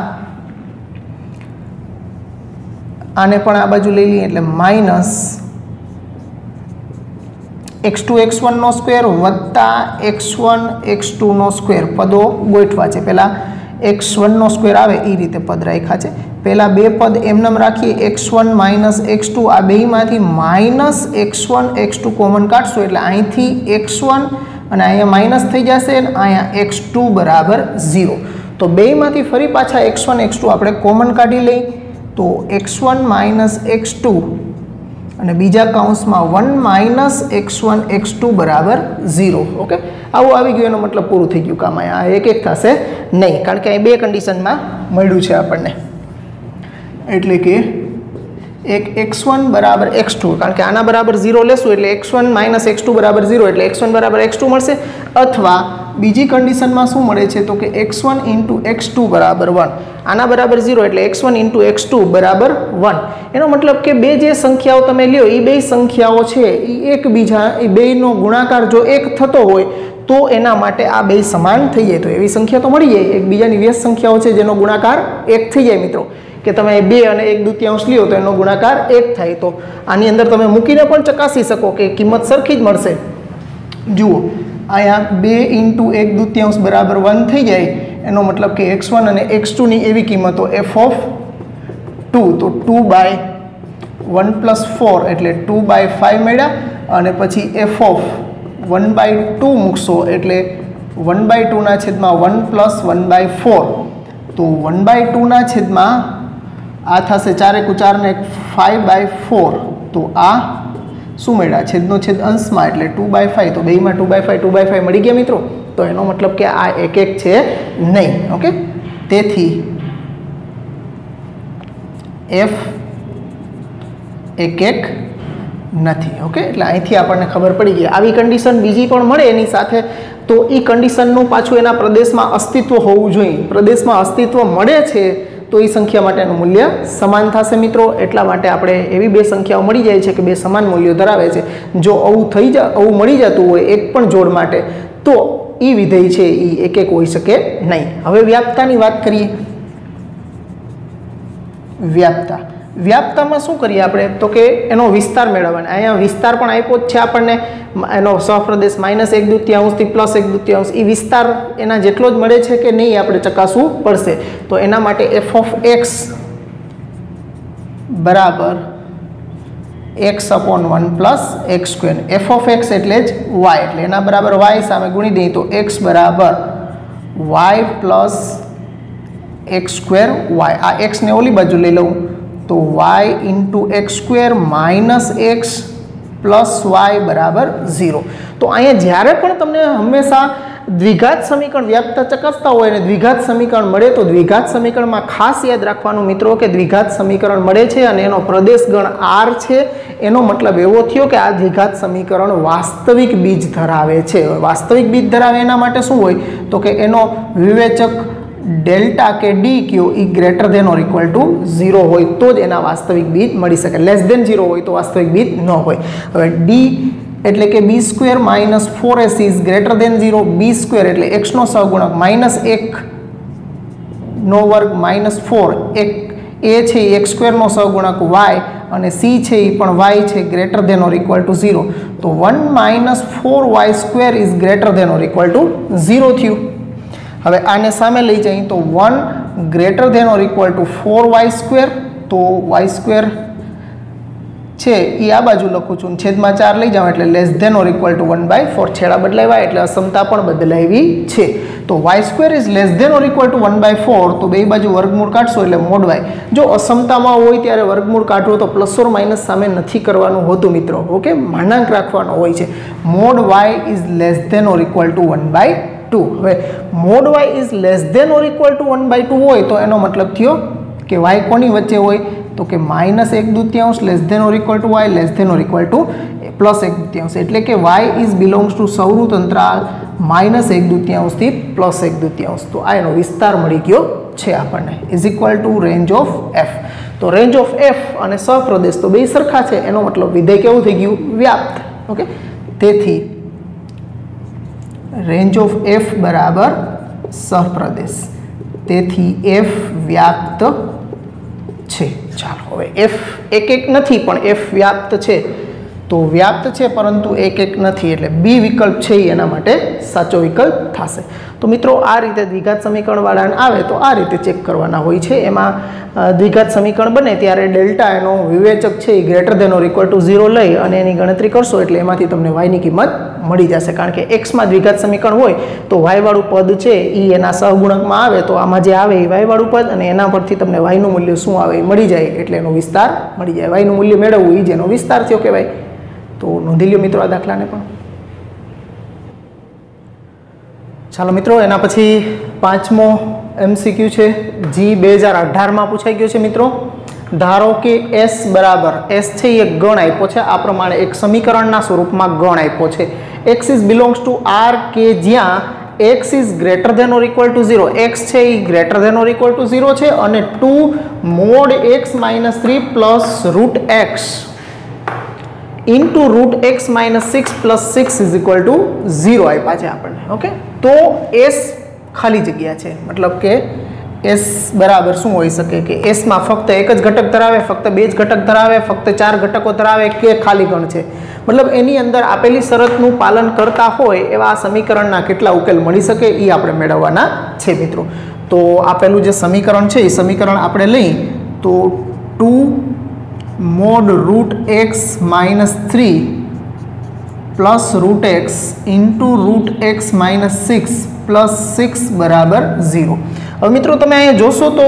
આને પણ આ બાજુ લઈ લઈએ એટલે માઇનસ x2 x1 નો સ્ક્વેર વત્તા x1 x2 નો સ્ક્વેર પદો ગોઠવા છે. પહેલાં x1 નો સ્ક્વેર આવે એ રીતે પદ રાખ્યા છે. પહેલાં બે પદ એમનેમ રાખીએ x1 માઇનસ x2 આ બેમાંથી માઇનસ x1 x2 કોમન કાઢશું એટલે અહીંથી x1 અને અહીંયા માઇનસ થઈ જશે અને અહીંયા x2 બરાબર 0. તો બેમાંથી ફરી પાછા x1 x2 આપણે કોમન કાઢી લઈએ તો x1 માઇનસ x2 અને બીજા કૌંસમાં 1 માઇનસ x1 x2 બરાબર 0. ઓકે, આવું આવી ગયું એનો મતલબ પૂરું થઈ ગયું કામ. અહીંયા એક એક થશે નહીં કારણ કે અહીં બે કન્ડિશનમાં મળ્યું છે આપણને એટલે કે એક x1 બરાબર x2 કારણ કે આના બરાબર 0 લેશું એટલે x1 માઇનસ x2 બરાબર 0 એટલે x1 બરાબર x2 મળશે અથવા બીજી કન્ડિશનમાં શું મળે છે તો કે x1 ઇન્ટુ x2 બરાબર 1 આના બરાબર 0 એટલે x1 ઇન્ટુ x2 બરાબર 1. એનો મતલબ કે બે જે સંખ્યાઓ તમે લ્યો એ બે સંખ્યાઓ છે એ એકબીજા એ બેનો ગુણાકાર જો એક થતો હોય તો એના માટે આ બે સમાન થઈ જાય તો એવી સંખ્યા તો મળી જાય. એકબીજાની વ્યસ્ત સંખ્યાઓ છે જેનો ગુણાકાર એક થઈ જાય મિત્રો કે તમે 2 અને 1/2 લ્યો તો એનો ગુણાકાર 1 થાય તો આની અંદર તમે મૂકીને પણ ચકાસી શકો કે કિંમત સરખી જ મળશે. જુઓ અહીંયા 2 ઇન્ટુ 1/2 બરાબર 1 થઈ જાય એનો મતલબ કે x1 અને x2 ની એવી કિંમતો f ઓફ 2 તો 2 બાય 1 પ્લસ 4 એટલે 2 બાય 5 મળ્યા અને પછી f ઓફ 1 બાય 2 મૂકશો એટલે 1 બાય 2 ના છેદમાં 1 પ્લસ 1 બાય 4 તો 1 બાય 2 ના છેદમાં આ થશે 4 × 4 ને 5 બાય 4 તો આ શું મળ્યા છેદનો છેદ અંશમાં એટલે 2 બાય 5 તો બેમાં 2 બાય 5 2 બાય 5 મળી ગયા મિત્રો. તો એનો મતલબ કે આ એક એક છે નહીં. ઓકે, તેથી f એક એક નથી. ઓકે, એટલે અહીંથી આપણને ખબર પડી ગઈ. આવી કન્ડિશન બીજી પણ મળે એની સાથે તો એ કન્ડિશનનું પાછું એના પ્રદેશમાં અસ્તિત્વ હોવું જોઈએ. પ્રદેશમાં અસ્તિત્વ મળે છે તો એ સંખ્યા માટેનું મૂલ્ય સમાન થશે મિત્રો. એટલા માટે આપણે એવી બે સંખ્યાઓ મળી જાય છે કે બે સમાન મૂલ્યો ધરાવે છે. જો આવું મળી જતું હોય એક પણ જોડ માટે તો એ વિધેય છે એ એક એક હોઈ શકે નહીં. હવે વ્યાપ્તાની વાત કરીએ. વ્યાપ્તામાં શું કરીએ આપણે તો કે એનો વિસ્તાર મેળવવાનો. અહીંયા વિસ્તાર પણ આપ્યો જ છે આપણને એનો સહપ્રદેશ -1/2 થી +1/2 એ વિસ્તાર એના જેટલો જ મળે છે કે નહીં આપણે ચકાસવું પડશે. તો એના માટે f ઓફ x બરાબર x/1 plus x square. f of x એટલે જ y એટલે એના બરાબર y સામે ગુણી દઈએ તો x બરાબર y plus x square y. આ x ને ઓલી બાજુ લઈ લઉં તો y into x square minus x plus y બરાબર 0. તો અહીંયા જ્યારે પણ તમને હંમેશા દ્વિઘાત સમીકરણ વ્યાપ્ત ચકાસતા હોય અને દ્વિઘાત સમીકરણ મળે તો દ્વિઘાત સમીકરણમાં ખાસ યાદ રાખવાનું મિત્રો કે દ્વિઘાત સમીકરણ મળે છે અને એનો પ્રદેશ ગણ r છે એનો મતલબ એવો થયો કે આ દ્વિઘાત સમીકરણ વાસ્તવિક બીજ ધરાવે છે. વાસ્તવિક બીજ ધરાવે એના માટે શું હોય તો કે એનો વિવેચક ડેલ્ટા કે ડી કયો એ greater than or equal to 0 હોય તો જ એના વાસ્તવિક બીજ મળી શકે. લેસ ધેન 0 હોય તો વાસ્તવિક બીજ ન હોય. હવે ડી એટલે કે b square minus 4ac is greater than 0. b square એટલે x નો સહગુણક -1 નો વર્ગ -4 એક a છે એ x સ્ક્વેર નો સહગુણક y અને c છે એ પણ y છે greater than or equal to 0. તો 1 - 4y square is greater than or equal to 0 થયું. હવે આને સામે લઈ જઈએ તો 1 greater than or equal to 4y square તો y સ્ક્વેર છે એ આ બાજુ લખું છું, છેદમાં 4 લઈ જાઉં એટલે less than or equal to 1/4. છેડા બદલાવ્યા એટલે અસમતા પણ બદલાવી છે. તો y² is less than or equal to 1/4. તો બે બાજુ વર્ગમૂળ કાઢશો એટલે મોડ y. જો અસમતામાં હોય ત્યારે વર્ગમૂળ કાઢવો તો પ્લસ ઓર માઇનસ સામે નથી કરવાનું હોતું મિત્રો. ઓકે, માનાંક રાખવાનો હોય છે. Mod y is less than or equal to 1/2. હવે mod y is less than or equal to 1/2 હોય તો એનો મતલબ થયો કે y કોની વચ્ચે હોય તો કે -1/2 less than or equal to y less than or equal to +1/2. એટલે કે y ઇઝ બિલોંગ્સ ટુ સૌરુત અંતરાલ -1/2 થી +1/2. તો આ એનો વિસ્તાર મળી ગયો છે આપણને is equal two range of f. તો રેન્જ ઓફ f અને સહપ્રદેશ તો બે સરખા છે, એનો મતલબ વિધેય કેવું થઈ ગયું વ્યાપ્ત. ઓકે, તેથી રેન્જ ઓફ f બરાબર સહપ્રદેશ, તેથી f વ્યાપ્ત છે. ચાલો હવે f એક નથી પણ f વ્યાપ્ત છે. તો વ્યાપ્ત છે પરંતુ એક નથી એટલે બી વિકલ્પ છે એના માટે સાચો વિકલ્પ થશે. તો મિત્રો આ રીતે દ્વિઘાત સમીકરણ વાળાને આવે તો આ રીતે ચેક કરવાના હોય છે. એમાં દ્વિઘાત સમીકરણ બને ત્યારે ડેલ્ટા એનો વિવેચક છે એ greater than or equal to 0 લઈ અને એની ગણતરી કરશો એટલે એમાંથી તમને વાયની કિંમત મળી જશે. કારણ કે એક્સમાં દ્વિઘાત સમીકરણ હોય તો વાયવાળું પદ છે એ એના સહગુણકમાં આવે તો આમાં જે આવે એ વાયવાળું પદ અને એના પરથી તમને વાયનું મૂલ્ય શું આવે એ મળી જાય એટલે એનો વિસ્તાર મળી જાય. વાયનું મૂલ્ય મેળવવું એ જેનો વિસ્તાર થયો કહેવાય. તો નોંધી લ્યો મિત્રો આ દાખલાને પણ. ચાલો મિત્રો એના પછી 5મો MCQ છે જી 2018માં પૂછાઈ ગયો છે મિત્રો. ધારો કે s બરાબર s છે એ ગણ આપ્યો છે આ પ્રમાણે એક સમીકરણના સ્વરૂપમાં ગણ આપ્યો છે. x is belongs to r કે જ્યાં x is greater than or equal to 0. x છે એ greater than or equal to 0 છે અને 2 mod x - 3 plus root x into root x - 6 plus 6 is equal to 0 આપ્યા છે આપણને. ઓકે, તો s ખાલી જગ્યા છે, મતલબ કે s બરાબર શું હોઈ શકે કે s માં ફક્ત એક જ ઘટક ધરાવે, ફક્ત બે જ ઘટક ધરાવે, ફક્ત 4 ઘટકો ધરાવે કે ખાલી ગણ છે. મતલબ એની અંદર આપેલી શરતનું પાલન કરતા હોય એવા આ સમીકરણના કેટલા ઉકેલ મળી શકે એ આપણે મેળવવાના છે મિત્રો. તો આપેલું જે સમીકરણ છે એ સમીકરણ આપણે લઈ તો 2 mod root x - 3 plus root x into root x - 6 plus 6 बराबर 0. હવે મિત્રો તમે અહીંયા જોશો તો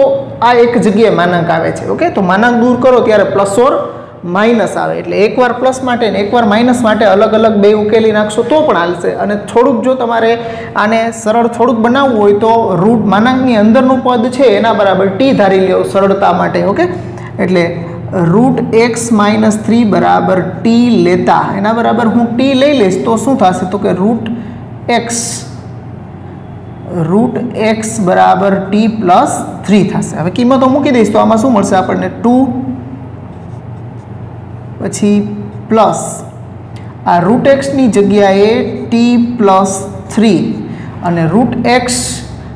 આ એક જગ્યાએ માનાંક આવે છે. ઓકે, તો માનાંક દૂર કરો ત્યારે પ્લસ ઓર માઇનસ આવે એટલે એકવાર પ્લસ માટે ને એકવાર માઇનસ માટે અલગ અલગ બે ઉકેલી નાખશો તો પણ હાલશે. અને થોડુંક જો તમારે આને સરળ થોડુંક બનાવવું હોય તો રૂટ માનાંકની અંદરનું પદ છે એના બરાબર t ધારી લ્યો સરળતા માટે. ઓકે, એટલે रूट x - 3 बराबर t लेता एना बराबर हूँ t लई लईश तो शू थशे तो कि रूट x बराबर t प्लस 3 थशे. हवे किंमतो मूकी दईश तो आमां शुं मळशे आपणने 2 पछी प्लस आ रूट x नी जग्याए t प्लस 3 अने रूट x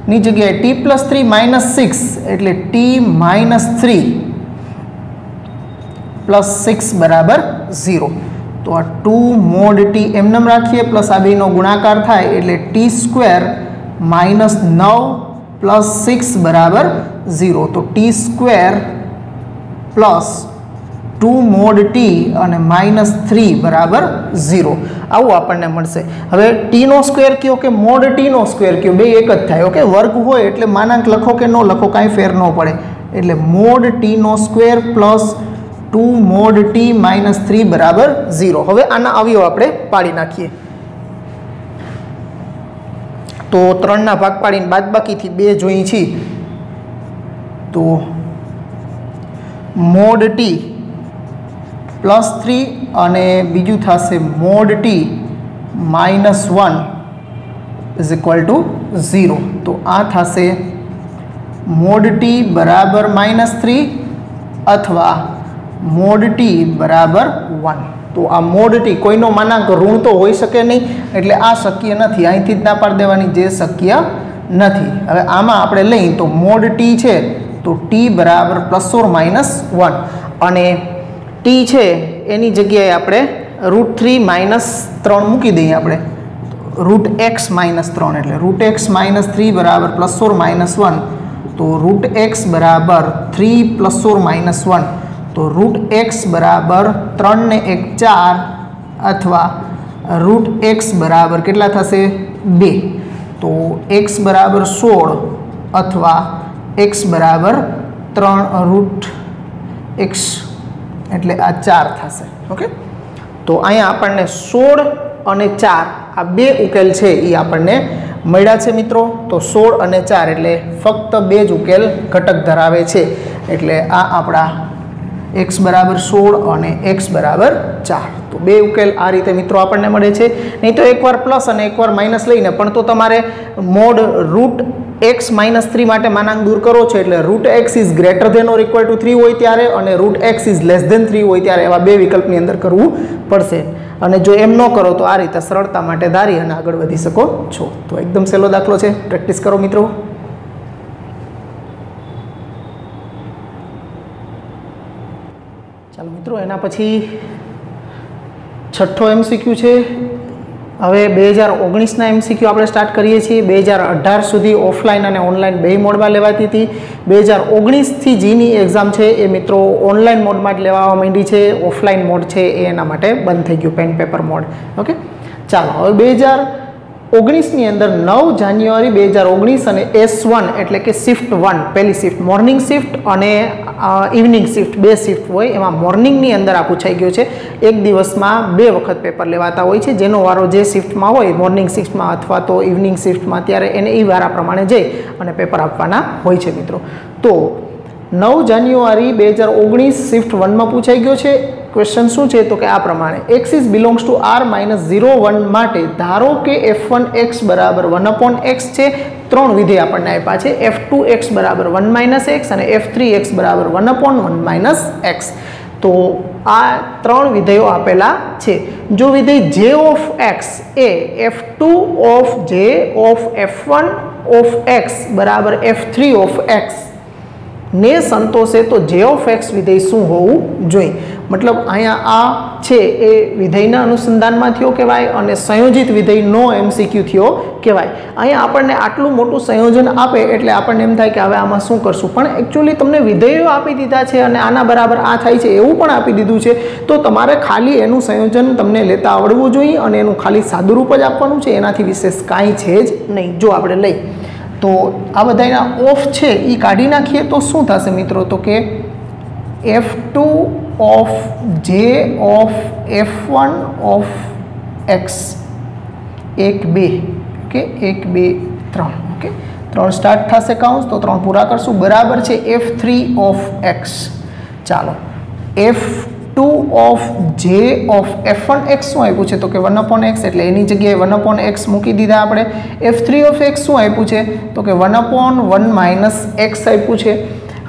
नी जग्याए t प्लस 3 - 6 एटले t - 3 प्लस 6 बराबर 0. तो आ 2 mod t एमनेम राखीए प्लस आ बेनो गुणाकार थाय एटले t² - 9 प्लस 6 बराबर 0. तो t² प्लस 2 mod t અને -3 बराबर 0 આવું આપણને મળશે. હવે t નો સ્ક્વેર કયો કે mod t નો સ્ક્વેર કયો બે એક જ થાય. ઓકે, વર્ગ હોય એટલે માનાંક લખો કે ન લખો કાંઈ ફેર ન પડે એટલે mod t નો સ્ક્વેર પ્લસ 2 mod t - 3 बराबर 0. હવે આના અવયવ આપણે પાડી નાખીએ તો 3 ના ભાગ પાડીને બાદબાકીથી 2 જોઈ છીએ તો mod t પ્લસ 3 અને બીજું થશે mod t -1 is equal to 0. તો આ થશે mod t બરાબર -3 અથવા mod t बराबर 1. तो आ mod t कोईनो मानांक ऋण तो होई शके नहीं एटले आ शक्य नहीं. અહીંથી જ ના પાડી દેવાની જે શક્ય નથી. હવે આમાં આપણે લઈ તો mod t છે તો t બરાબર પ્લસ ઓર માઇનસ 1 અને t છે એની જગ્યાએ આપણે √3 - 3 મૂકી દઈએ આપણે रूट x - 3 એટલે रूट x - 3 बराबर प्लस ओर -1 तो रूट x बराबर 3 प्लस ओर -1 तो रूट एक्स बराबर 3 ने 1 4 अथवा रूट एक्स बराबर केटला थशे 2। तो एक्स बराबर 16 अथवा एक्स बराबर 3 रूट एक्स एटले आ 4 थशे। ओके, तो अहींया आपणने 16 અને 4 आ बे उकेल छे ई आपणने मळ्या छे मित्रों। तो 16 અને 4 एटले फक्त बे ज उकेल घटक धरावे छे, एटले आ आपणा एक्स बराबर 16 और एक्स बराबर 4। तो बे उकेल आ रीते मित्रों आपने मळे छे। नहीं तो एक बार प्लस और एक बार माइनस लईने पण तो तमारे मोड रूट एक्स -3 माटे मानांक दूर करो छो एटले root x is greater than or equal to 3 होय त्यारे अने root x is less than 3 होय त्यारे एवा बे विकल्पनी अंदर करवू पड़शे। अने जो एम न करो तो आ रीते सरळता माटे धारी अने आगळ वधी शको छो। तो एकदम सहेलो दाखलो छे, प्रेक्टिस करो मित्रों। चलो मित्रों, एना पछी छठो एमसीक्यू है। हवे 2019 ना एमसीक्यू आपणे स्टार्ट करीए छीए। 2018 सुधी ऑफलाइन और ऑनलाइन बे मोड में लेवाती थी। 2019 थी जीनी एक्जाम है ए मित्रों ऑनलाइन मोड में लेवा मांडी है। ऑफलाइन मोड है एना माटे बंद थई गयुं पेन पेपर मोड। ओके, चलो हवे 2019 नी अंदर 9 जान्युआरी 2019 અને S1 એટલે કે શિફ્ટ 1 પહેલી શિફ્ટ મોર્નિંગ શિફ્ટ અને ઇવનિંગ શિફ્ટ બે શિફ્ટ હોય એમાં મોર્નિંગની અંદર આ પૂછાઈ ગયું છે। એક દિવસમાં બે વખત પેપર લેવાતા હોય છે, જેનો વારો જે શિફ્ટમાં હોય મોર્નિંગ શિફ્ટમાં અથવા તો ઇવનિંગ શિફ્ટમાં ત્યારે એને એ વારા પ્રમાણે જઈ અને પેપર આપવાના હોય છે મિત્રો। તો 9 જાન્યુઆરી 2019 શિફ્ટ 1 માં પૂછાઈ ગયો છે। क्वेश्चन शू है तो कि आ प्रमाणे x is belongs to R -01 माटे धारो के f1x बराबर 1/x है। 3 विधेय आपने आप्या छे f2x बराबर 1 - x और f3x बराबर 1/1 - x। तो आ 3 विधेयों आपेला छे। जो विधेय j of x A f2 of j of f1 of x बराबर f3 ऑफ x ने संतोषे तो j ऑफ x विधेय शू होवुं जोईए। मतलब अहींया आ छे ए विधेयना अनुसंधानमां थयो कहेवाय अने संयोजित विधेयनो एमसीक्यू थयो कहेवाय। अहींया आपणने आटલું मोटું संयोजन आपे એટલે આપણને એમ થાય કે હવે આમાં શું કરશું, પણ एक्चुअली તમને વિધેયો આપી દીધા છે અને આના બરાબર આ થાય છે એવું પણ આપી દીધું છે। તો તમારે ખાલી એનું સંયોજન તમને લેતા આવડવું જોઈએ અને એનું ખાલી સાદુરૂપ જ આપવાનું છે, એનાથી વિશેષ કાંઈ છે જ નહીં। જો આપણે લઈ तो आ बधाना ऑफ है ये काढ़ी नाखीए तो शू थशे मित्रों, तो कि f2 of j of f1 of x 1 2 okay 1 2 3 okay 3 start थशे काउंस तो 3 पूरा करशुं बराबर है f3 ऑफ x। चलो f2 of j of f1x शू आप्युं छे तो कि 1/x एटले एनी जग्याए 1/x मूकी दीधा आपणे। f3 ऑफ x शू आप्युं छे तो कि 1/1 - x आप्युं छे।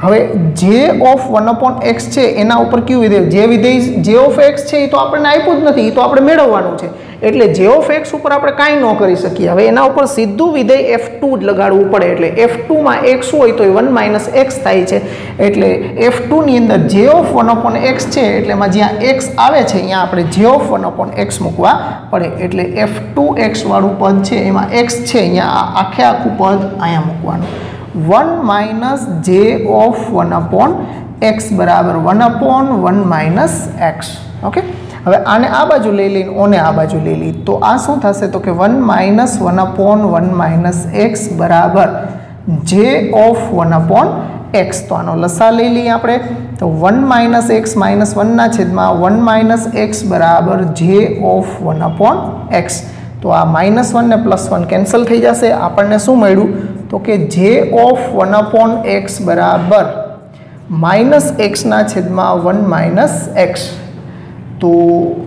हवे j ऑफ 1/x छे एना उपर क्यू विधेय जे विधेय j ऑफ x छे ए तो आपणे आप्युं ज नथी, तो आपणे मेळववानुं छे एटले j ऑफ x उपर आपणे कांई न करी शकीए। हवे एना उपर सीधुं विधेय f2 ज लगाडवुं पड़े एटले f2 मां x होय तो 1 - x थाय छे एटले f2 नी अंदर j ऑफ 1/x छे एटले मां ज्यां x आवे छे अहींया आपणे j ऑफ 1/x मूकवा पड़े एटले f2x वाळुं पद छे एमां x छे अहींया आखे आखुं पद अहींया मूकवानुं 1 - j ऑफ 1/x बराबर 1/1 - x। ओके, हवे आने आ बाजू लई लईने ओने आ बाजू लई ली तो आ शुं थशे तो कि 1 - 1/1 - x बराबर j ऑफ 1/x। तो आनो लसा लई लईए आपणे तो 1 - x - 1 ना छेदमां 1 - x बराबर j ऑफ 1/x। तो आ -1 ने +1 केन्सल थई जशे। आपणने शुं मळ्युं तो कि j ऑफ 1/x बराबर -x ना छेदमां 1 - x। तो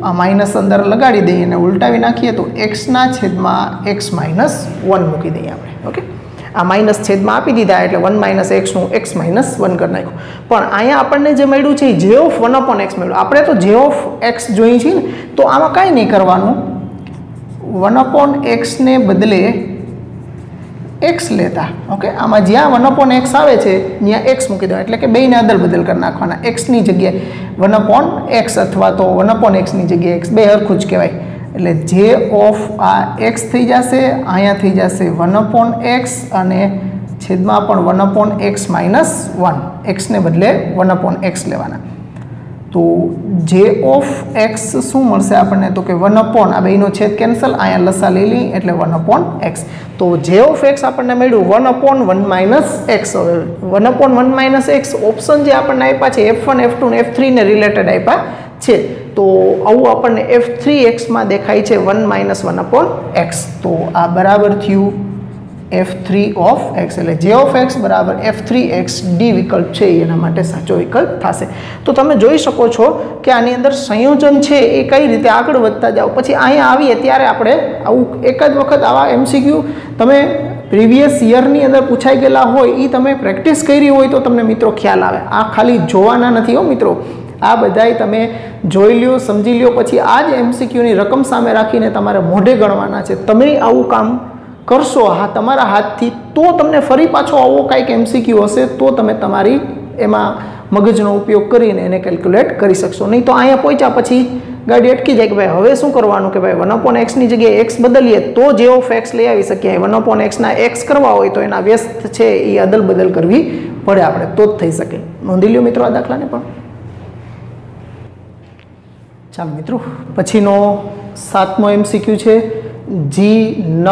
आ माइनस अंदर लगाड़ी दईए ने उल्टावी नाखीए तो x ना छेदमां x - 1 मूकी दईए आपणे। ओके, आ माइनस छेदमां आपी दीधा एटले 1 - x નું x - 1 कर नाख्युं। पण अहींया आपणने जे मळ्युं छे j ऑफ 1/x मळ्युं। आपणे तो j ऑफ x जोईए छे ने तो आमां कांई नहीं करवानुं, 1/x ने बदले x लेता। ओके, आमां ज्यां 1/x आवे छे त्यां x मूकी दो एटले के बेयने अदल बदल कर नाखवाना। x नी जग्याए 1/x अथवा तो 1/x नी जग्याए x बे हरखुं ज कहेवाय एटले j ऑफ आ x थई जशे, अहींया थई जशे 1/x अने छेदमां पण 1/x - 1 x ने बदले 1/x लेवाना। તો જે ઓફ એક્સ શું મળશે આપણને તો કે 1/, આ બેનો છેદ કેન્સલ, અહીંયા લસા લઈ લઈ એટલે 1/x. તો જે ઓફ એક્સ આપણને મળ્યું 1/1 - x. 1/1 - x ઓપ્શન જે આપણને આપ્યા છે F1, F2 ને F3 ને રિલેટેડ આપ્યા છે. તો આવું આપણને F3x માં દેખાય છે 1 - 1/x. તો આ બરાબર થયું F3 of x, એટલે j of x બરાબર F3x D વિકલ્પ છે એના માટે સાચો વિકલ્પ થશે. તો તમે જોઈ શકો છો કે આની અંદર સંયોજન છે એ કઈ રીતે આગળ વધતા જાઓ. પછી અહીંયા આવીએ ત્યારે આપણે આવું એક જ વખત આવા MCQ તમે પ્રીવિયસ યરની અંદર પૂછાઈ ગયેલા હોય એ તમે પ્રેક્ટિસ કરી હોય તો તમને મિત્રો ખ્યાલ આવે. આ ખાલી જોવાના નથી હો મિત્રો, આ બધાય તમે જોઈ લ્યો, સમજી લ્યો, પછી આ જ MCQની રકમ સામે રાખીને તમારે મોઢે ગણવાના છે. તમે આવું કામ કરશો તમારા હાથથી તો તમને ફરી પાછો આવો કાંઈક MCQ હશે તો તમે તમારી એમાં મગજનો ઉપયોગ કરીને એને કેલ્ક્યુલેટ કરી શકશો. નહીં તો અહીંયા પહોંચ્યા પછી ગાડી અટકી જાય કે ભાઈ હવે શું કરવાનું, કે ભાઈ 1/x ની જગ્યાએ x બદલીએ તો j of x લઈ આવી શકીએ. 1/x ના x કરવા હોય તો એના વ્યસ્ત છે એ અદલ બદલ કરવી પડે આપણે, તો જ થઈ શકે. નોંધી લ્યો મિત્રો આ દાખલાને પણ. ચાલો મિત્રો, પછીનો 7મો MCQ છે. G9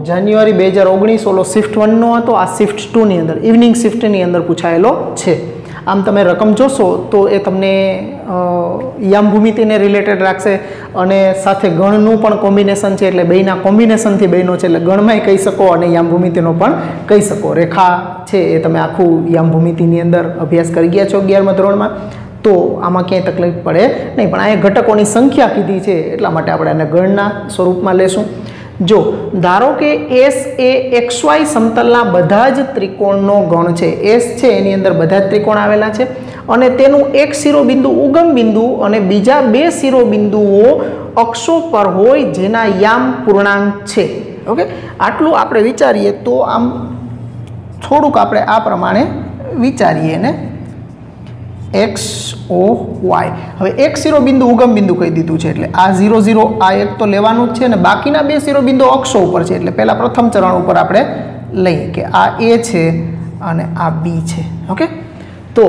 જાન્યુઆરી 2019 ઓલો શિફ્ટ 1 નો હતો, આ શિફ્ટ 2 ની અંદર ઇવનિંગ શિફ્ટની અંદર પૂછાયેલો છે. આમ તમે રકમ જોશો તો એ તમને યામ ભૂમિતિને રિલેટેડ રાખશે અને સાથે ગણનું પણ કોમ્બિનેશન છે, એટલે બેના કોમ્બિનેશનથી બહેનો છે, એટલે ગણમાંય કહી શકો અને યામ ભૂમિતિનો પણ કહી શકો. રેખા છે એ તમે આખું યામ ભૂમિતિની અંદર અભ્યાસ કરી ગયા છો 11મા ધોરણમાં, તો આમાં ક્યાંય તકલીફ પડે નહીં. પણ અહીંયા ઘટકોની સંખ્યા કીધી છે એટલા માટે આપણે એને ગણના સ્વરૂપમાં લેશું. જો ધારો કે S એ XY સમતલના બધા જ ત્રિકોણનો ગણ છે. S છે એની અંદર બધા જ ત્રિકોણ આવેલા છે અને તેનું એક શિરોબિંદુ ઉગમ બિંદુ અને બીજા બે શિરોબિંદુઓ અક્ષો પર હોય જેના યામ પૂર્ણાંક છે. ઓકે, આટલું આપણે વિચારીએ તો આમ થોડુંક આપણે આ પ્રમાણે વિચારીએ ને x o y. હવે એક શિરોબિંદુ ઉગમ બિંદુ કહી દીધું છે એટલે આ 0 0 આ એક તો લેવાનું જ છે અને બાકીના બે શિરોબિંદુ અક્ષો ઉપર છે, એટલે પહેલા પ્રથમ ચરણ ઉપર આપણે લઈએ કે આ a છે અને આ b છે. ઓકે, તો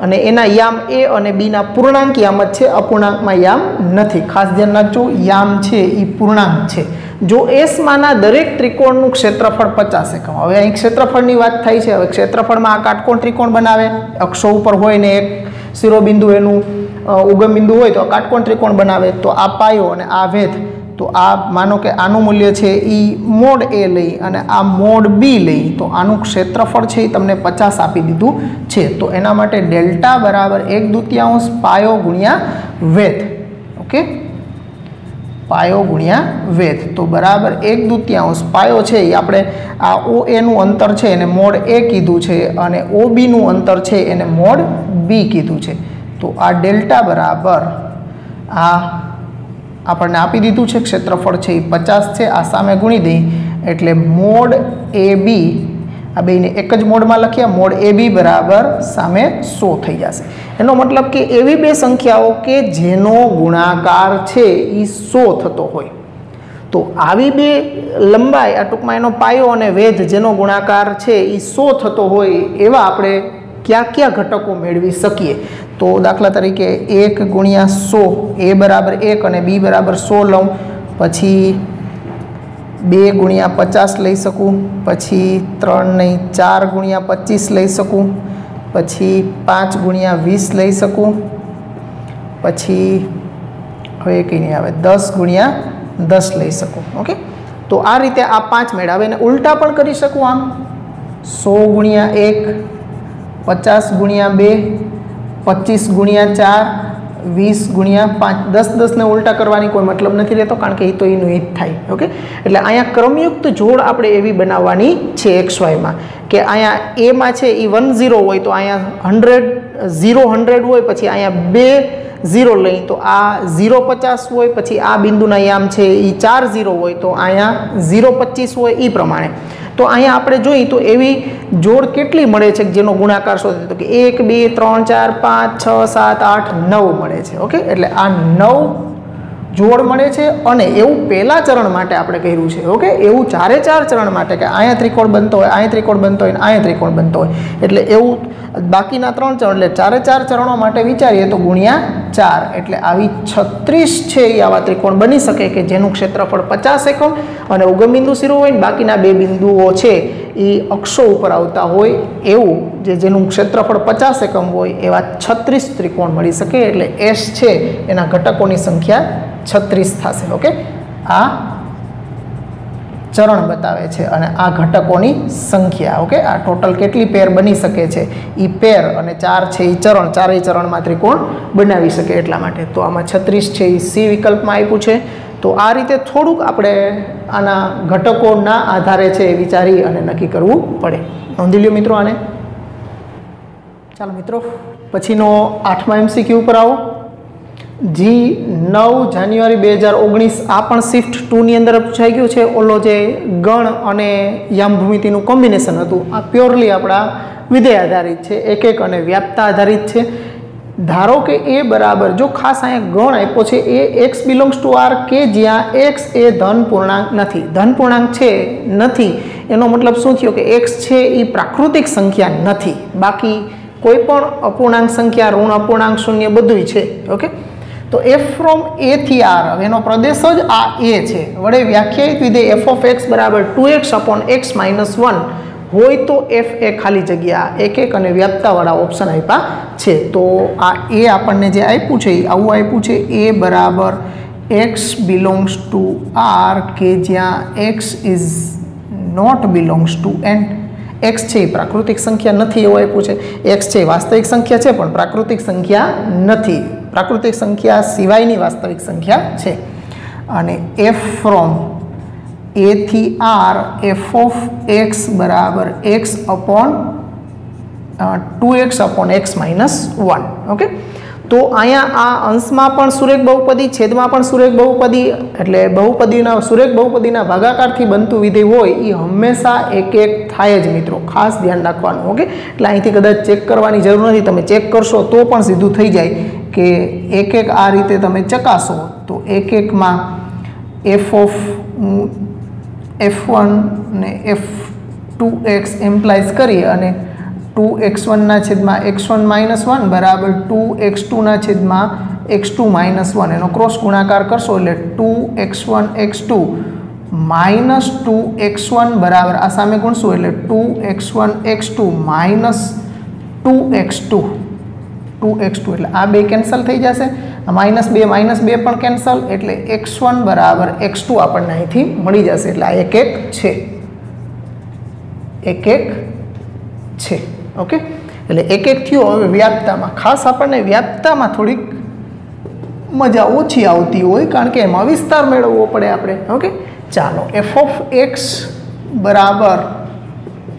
અને એના યામ a અને b ના પૂર્ણાંક યામ જ છે, અપૂર્ણાંકમાં યામ નથી. ખાસ ધ્યાન રાખજો, યામ છે એ પૂર્ણાંક છે. જો S માના દરેક ત્રિકોણનું ક્ષેત્રફળ 50 એકમ. હવે અહીં ક્ષેત્રફળની વાત થાય છે. હવે ક્ષેત્રફળમાં આ કાટકોણ ત્રિકોણ બનાવે, અક્ષો ઉપર હોય ને એક શિરોબિંદુ એનું ઉગમ બિંદુ હોય તો કાટકોણ ત્રિકોણ બનાવે. તો આ પાયો અને આ વેધ, તો આ માનો કે આનું મૂલ્ય છે એ મોડ A લઈ અને આ મોડ B લઈ તો આનું ક્ષેત્રફળ છે એ તમને 50 આપી દીધું છે. તો એના માટે ડેલ્ટા બરાબર 1/2 પાયો ગુણ્યા વેધ. ઓકે, પાયો ગુણ્યા વેધ, તો બરાબર 1/2 પાયો છે એ આપણે આ OA નું અંતર છે એને મોડ A કીધું છે અને OB નું અંતર છે એને મોડ B કીધું છે. તો આ ડેલ્ટા બરાબર આ આપણને આપી દીધું છે, ક્ષેત્રફળ છે એ 50 છે, આ સામે ગુણી દઈ એટલે મોડ AB, આ બેને એક જ મોડમાં લખ્યા, મોડ AB બરાબર સામે 100 થઈ જશે. એનો મતલબ કે એવી બે સંખ્યાઓ કે જેનો ગુણાકાર છે એ 100 થતો હોય, તો આવી બે લંબાઈ, આ ટૂંકમાં એનો પાયો અને વેધ જેનો ગુણાકાર છે એ 100 થતો હોય એવા આપણે કયા કયા ઘટકો મેળવી શકીએ. તો દાખલા તરીકે 1 ગુણ્યા 100 A બરાબર 1 અને B બરાબર 100 લઉં, પછી 2 ગુણ્યા 50 લઈ શકું, પછી 3 નહીં 4 ગુણ્યા 25 લઈ શકું, પછી 5 ગુણ્યા 20 લઈ શકું, પછી હવે કંઈ નહીં આવે 10 ગુણ્યા 10 લઈ શકું. ઓકે, તો આ રીતે આ 5 મેળવે અને ઉલટા પણ કરી શકું. આમ 100 ગુણ્યા 1, 50 ગુણ્યા 2, 25 ગુણ્યા 4, 20 ગુણ્યા 5, 10 10 ને ઉલટા કરવાની કોઈ મતલબ નથી રહેતો, કારણ કે એ તો એનું એ જ થાય. ઓકે, એટલે અહીંયા ક્રમયુક્ત જોડ આપણે એવી બનાવવાની છે XYમાં કે અહીંયા A માં છે એ 10 હોય તો અહીંયા 100 0 100 હોય, પછી અહીંયા 2 0 લઈ તો આ 050 હોય, પછી આ બિંદુના યામ છે એ 4 0 હોય તો અહીંયા 025 હોય. એ પ્રમાણે તો અહીંયા આપણે જોઈએ તો એવી જોડ કેટલી મળે છે જેનો ગુણાકાર શોધે તો કે 1 2 3 4 5 6 7 8 9 મળે છે. ઓકે, એટલે આ 9 જોડ મળે છે અને એવું પહેલા ચરણ માટે આપણે કર્યું છે ઓકે એવું ચારે ચાર ચરણ માટે કે અહીંયા ત્રિકોણ બનતો હોય અહીંયા ત્રિકોણ બનતો હોય અહીંયા ત્રિકોણ બનતો હોય એટલે એવું બાકીના 3 ચરણ એટલે ચારે ચાર ચરણો માટે વિચારીએ તો ગુણ્યા 4 એટલે આવી 36 છે એ આવા ત્રિકોણ બની શકે કે જેનું ક્ષેત્રફળ 50 એકમ અને ઉગમ બિંદુ શિરોબિંદુ હોય બાકીના બે બિંદુઓ છે એ અક્ષો ઉપર આવતા હોય એવું જેનું ક્ષેત્રફળ 50 એકમ હોય એવા 36 ત્રિકોણ મળી શકે એટલે S છે એના ઘટકોની સંખ્યા 36 થશે ઓકે આ ચરણ બતાવે છે અને આ ઘટકોની સંખ્યા ઓકે આ ટોટલ કેટલી પેર બની શકે છે એ પેર અને 4 છે એ ચરણ ચારેય ચરણમાં ત્રિકોણ બનાવી શકે એટલા માટે તો આમાં 36 છે એ સી વિકલ્પમાં આપ્યું છે તો આ રીતે થોડુંક આપણે આના ઘટકોના આધારે છે એ વિચારી અને નક્કી કરવું પડે નોંધી લ્યો મિત્રો આને ચાલો મિત્રો પછીનો 8મા MCQ ઉપર આવો જી 9 જાન્યુઆરી 2019 આ પણ શિફ્ટ 2 ની અંદર પૂછાઈ ગયું છે ઓલો જે ગણ અને યામ ભૂમિતિનું કોમ્બિનેશન હતું આ પ્યોરલી આપણા વિધેય આધારિત છે એક એક અને વ્યાપ્તા આધારિત છે ધારો કે એ બરાબર જો ખાસ અહીંયા ગણ આપ્યો છે એ x બિલોંગ્સ ટુ r કે જ્યાં x એ ધન પૂર્ણાંક નથી ધન પૂર્ણાંક છે નથી એનો મતલબ શું થયો કે x છે એ પ્રાકૃતિક સંખ્યા નથી બાકી કોઈ પણ અપૂર્ણાંક સંખ્યા ઋણ અપૂર્ણાંક શૂન્ય બધું છે ઓકે તો f ફ્રોમ a થી r હવે એનો પ્રદેશ જ આ a છે વડે વ્યાખ્યાયિત વિધેય f of x બરાબર 2x upon x minus 1 હોય તો f એ ખાલી જગ્યા એક એક અને વ્યાપ્તાવાળા ઓપ્શન આપ્યા છે તો આ a આપણને જે આપ્યું છે આવું આપ્યું છે a બરાબર x બિલોંગ્સ ટુ r કે જ્યાં x is not belongs to n x છે એ પ્રાકૃતિક સંખ્યા નથી એવું આપ્યું છે x છે વાસ્તવિક સંખ્યા છે પણ પ્રાકૃતિક સંખ્યા નથી પ્રાકૃતિક સંખ્યા સિવાયની વાસ્તવિક સંખ્યા છે અને f ફ્રોમ a થી r f of x બરાબર x upon 2x upon x minus 1 okay તો અહીંયા આ અંશમાં પણ સુરેખ બહુપદી છેદમાં પણ સુરેખ બહુપદી એટલે બહુપદીના સુરેખ બહુપદીના ભાગાકારથી બનતું વિધેય હોય એ હંમેશા એક એક થાય જ મિત્રો ખાસ ધ્યાન રાખવાનું ઓકે એટલે અહીંથી કદાચ ચેક કરવાની જરૂર નથી તમે ચેક કરશો તો પણ સીધું થઈ જાય કે એક એક આ રીતે તમે ચકાસો તો એક એકમાં f of f1 ને f2x એમ્પ્લાઇઝ કરી અને 2x1 ના છેદમાં x1 માઇનસ 1 બરાબર 2x2 ના છેદમાં x2 માઇનસ 1 એનો ક્રોસ ગુણાકાર કરશો એટલે 2x1 x2 માઇનસ 2x1 બરાબર આ સામે ગુણશું એટલે 2x1 x2 માઇનસ 2x2 એટલે આ બે કેન્સલ થઈ જશે -2 પણ કેન્સલ એટલે x1 બરાબર x2 આપણને અહીંથી મળી જશે એટલે આ એક એક છે ઓકે એટલે એક એક થયો હવે વ્યાપ્તામાં ખાસ આપણને વ્યાપ્તામાં થોડીક મજા ઓછી આવતી હોય કારણ કે એમાં વિસ્તાર મેળવવો પડે આપણે ઓકે ચાલો f of x બરાબર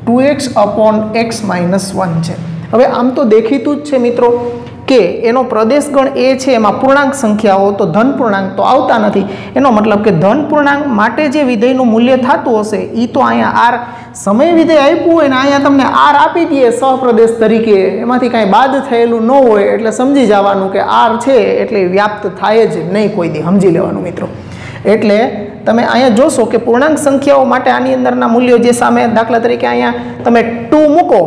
2x અપોન x માઇનસ 1 છે હવે આમ તો દેખીતું જ છે મિત્રો કે એનો પ્રદેશ ગણ એ છે એમાં પૂર્ણાંક સંખ્યાઓ તો ધન પૂર્ણાંક તો આવતા નથી એનો મતલબ કે ધન પૂર્ણાંક માટે જે વિધેયનું મૂલ્ય થતું હશે એ તો અહીંયા r સમય વિધેય આપ્યું હોય ને અહીંયા તમને r આપી દઈએ સહપ્રદેશ તરીકે એમાંથી કાંઈ બાદ થયેલું ન હોય એટલે સમજી જવાનું કે r છે એટલે વ્યાપ્ત થાય જ નહીં કોઈ દી સમજી લેવાનું મિત્રો એટલે તમે અહીંયા જોશો કે પૂર્ણાંક સંખ્યાઓ માટે આની અંદરના મૂલ્યો જે સામે દાખલા તરીકે અહીંયા તમે 2 મૂકો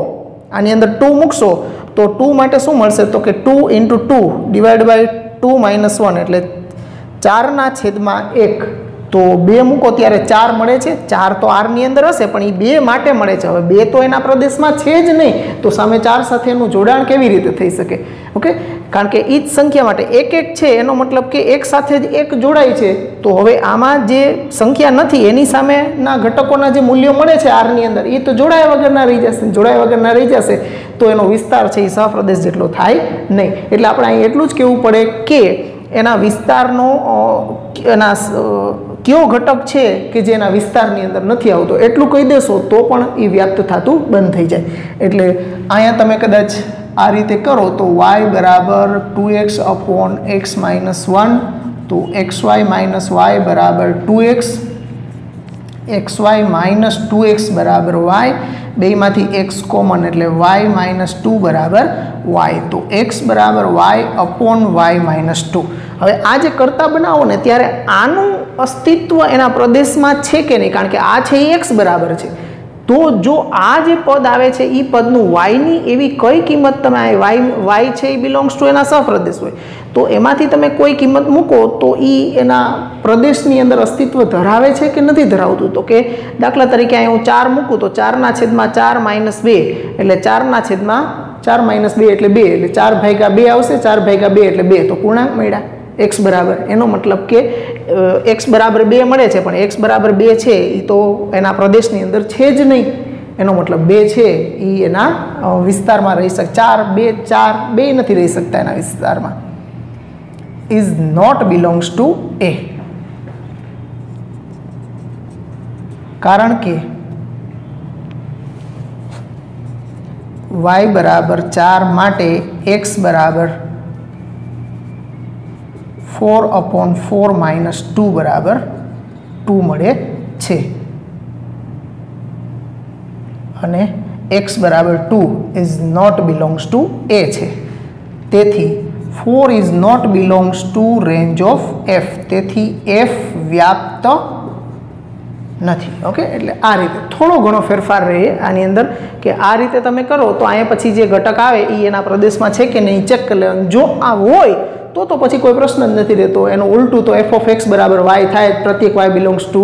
આની અંદર 2 મૂકશો તો 2 માટે શું મળશે તો કે 2 × 2 ડિવાઈડ બાય 2 માઇનસ 1 એટલે 4 ના છેદમાં 1 તો 2 મૂકો ત્યારે 4 મળે છે 4 તો r ની અંદર હશે પણ એ 2 માટે મળે છે હવે 2 તો એના પ્રદેશમાં છે જ નહીં તો સામે 4 સાથે એનું જોડાણ કેવી રીતે થઈ શકે ઓકે કારણ કે એ જ સંખ્યા માટે એક એક છે એનો મતલબ કે એક સાથે જ એક જોડાય છે તો હવે આમાં જે સંખ્યા નથી એની સામેના ઘટકોના જે મૂલ્યો મળે છે r ની અંદર એ તો જોડાયા વગરના રહી જશે તો એનો વિસ્તાર છે એ સહપ્રદેશ જેટલો થાય નહીં એટલે આપણે અહીં એટલું જ કહેવું પડે કે એના વિસ્તારનો એના કયો ઘટક છે કે જે એના વિસ્તારની અંદર નથી આવતો એટલું કહી દેશો તો પણ એ વ્યાપ્ત થતું બંધ થઈ જાય એટલે અહીંયા તમે કદાચ આ રીતે કરો તો y બરાબર 2x અપોન x માઇનસ 1 તો xy માઇનસ y બરાબર 2x एक्स वाय माइनस 2x बराबर वाय, बेमांथी x कॉमन एटले y माइनस 2 बराबर वाय। तो x बराबर वाय अपॉन वाय माइनस 2। हवे आ जे करता बनावो ने त्यारे आनुं अस्तित्व एना प्रदेशमां छे के नहीं, कारण के आ छे x बराबर छे। तो जो आ जे पद आवे छे ई पदनुं y नी एवी कई किंमत तमे y छे ई बिलोंग्स टू एना सहप्रदेश होय, तो एमांथी तमे कोई किंमत मूको तो ई एना प्रदेशनी अंदर अस्तित्व धरावे छे के नथी धरावतुं। तो के दाखला तरीके अहीं हुं 4 मूकું तो 4/4 माइनस 2 एटले 4/4 माइनस 2 एटले 2 एटले 4/2 आवशे, 4/2 एटले 2 तो पूर्णांक मळ्या x बराबर। एनो मतलब के x बराबर 2 मळे छे पण x बराबर 2 छे ई तो एना प्रदेशनी अंदर छे ज नहीं। एनो मतलब 2 छे ई एना विस्तारमां रही शके, 4 नथी रही शकता एना विस्तारमां। इज नॉट बिलोंग्स टू ए, कारण के y बराबर 4 माटे x बराबर 4/4 माइनस 2 बराबर 2 मळे छे अने x बराबर 2 is not belongs to A छे। तेथी 4 is not belongs to range of f, तेथी f व्याप्त नहीं। ओके, एटले आ रीते थोड़ो घणो फेरफार रहे आनी अंदर कि आ रीते तमे करो तो अहीं पछी जे घटक आवे ई एना प्रदेशमां छे के नहीं चेक कर लेवानुं। जो आ होय तो पछी कोई प्रश्न ज नथी रहेतो। एनो उल्टू तो एफ ऑफ एक्स बराबर वाय थाय, प्रत्येक वाय बिलोंग्स टू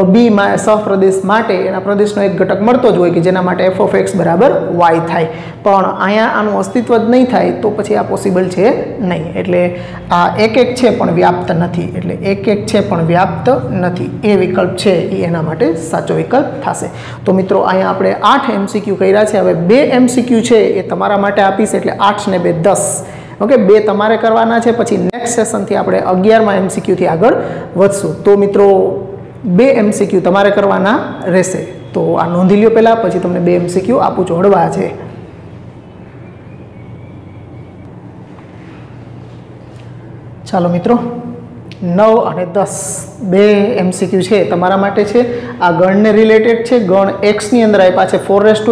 बी में सहप्रदेश माटे एना प्रदेशनो एक घटक मळतो ज होय कि जेना माटे एफ ऑफ एक्स बराबर वाय थाय, पण अहींया आनुं अस्तित्व ज नहीं थाय तो पछी आ पॉसिबल छे नहीं। एटले आ 1-1 छे पण व्याप्त नथी, एटले 1-1 छे पण व्याप्त नथी, ए विकल्प छे ए एना माटे साचो विकल्प थशे। तो मित्रों अहींया आपणे 8 एमसीक्यू कर्या छे। हवे 2 एमसीक्यू छे ए तमारा माटे आपीश, एटले 8 ने 2 10। ओके, 2 तमारे करवाना छे, पछी नेक्स्ट सेशन थी आपणे 11मा एमसीक्यू थी आगळ वधशुं। तो मित्रों 2 एमसीक्यू तमारे करवाना रहेशे, तो आ नोंधी ल्यो पहेला, पछी तमने 2 एमसीक्यू आपું છું હળવા છે। ચાલો મિત્રો 9 અને 10 2 एमसीक्यू છે તમારા માટે છે। આ ગણને રિલેટેડ છે। ગણ x ની અંદર આપ્યા છે 4n -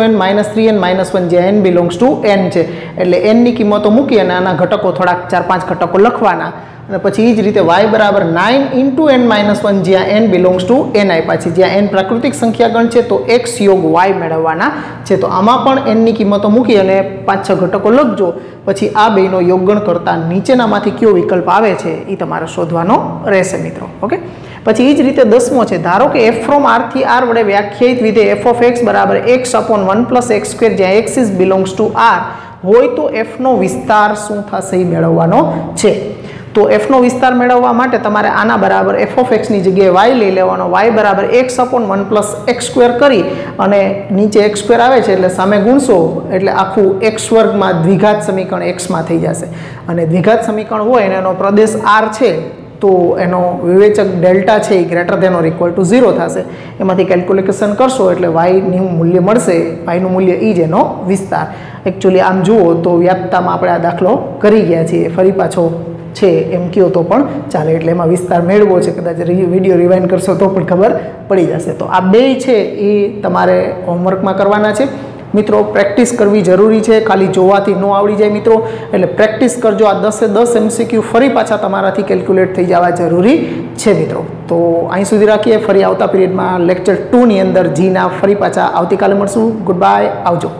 3n - 1 જ્યાં n બિલોંગ્સ ટુ n છે, એટલે n ની કિંમતો મૂકી અને આના ઘટકો થોડાક 4-5 ઘટકો લખવાના અને પછી એ જ રીતે y બરાબર 9 × n - 1 જ્યાં n બિલોંગ્સ ટુ n આપ્યા છે, જ્યાં n પ્રાકૃતિક સંખ્યા ગણ છે તો x योग y મેળવવાના છે। તો આમાં પણ n ની કિંમતો મૂકી અને 5-6 ઘટકો લખજો, પછી આ બેનો યોગગણ કરતા નીચેનામાંથી કયો વિકલ્પ આવે છે એ તમારે શોધવાનો રહેશે મિત્રો। ઓકે, પછી એ જ રીતે 10મો છે। ધારો કે f ફ્રોમ r થી r વડે વ્યાખ્યાયિત વિધેય f of x બરાબર x/1 + x² જ્યાં x is belongs to r હોય તો f નો વિસ્તાર શું થશે એ મેળવવાનો છે। तो f નો વિસ્તાર મેળવવા માટે તમારે આના બરાબર f of x ની જગ્યાએ y લઈ લેવાનો, y બરાબર x/1 + x² કરી અને નીચે x² આવે છે એટલે સામે ગુણશો એટલે આખું x વર્ગમાં દ્વિઘાત સમીકરણ x માં થઈ જશે અને દ્વિઘાત સમીકરણ હોય અને એનો પ્રદેશ r છે તો એનો વિવેચક ડેલ્ટા છે એ greater than or equal to 0 થશે। એમાંથી કેલ્ક્યુલેશન કરશો એટલે y નું મૂલ્ય મળશે, y નું મૂલ્ય ઈ જ એનો વિસ્તાર। એકચ્યુઅલી આમ જુઓ તો વ્યાપ્તામાં આપણે આ દાખલો કરી ગયા છીએ, ફરી પાછો છે એમ કહો તો પણ ચાલે, એટલે એમાં વિસ્તાર મેળવો છે, કદાચ વિડીયો રિવાઇન્ડ કરશો તો પણ ખબર પડી જશે। તો આ બે છે એ તમારે હોમવર્કમાં કરવાના છે મિત્રો। પ્રેક્ટિસ કરવી જરૂરી છે, ખાલી જોવાથી ન આવડી જાય મિત્રો, એટલે પ્રેક્ટિસ કરજો। આ 10 એમસીક્યુ ફરી પાછા તમારાથી કેલ્ક્યુલેટ થઈ જવા જરૂરી છે મિત્રો। તો અહીં સુધી રાખીએ, ફરી આવતા પીરિયડમાં લેક્ચર 2 ની અંદર જીના ફરી પાછા આવતીકાલે મળશું। ગુડ બાય, આવજો।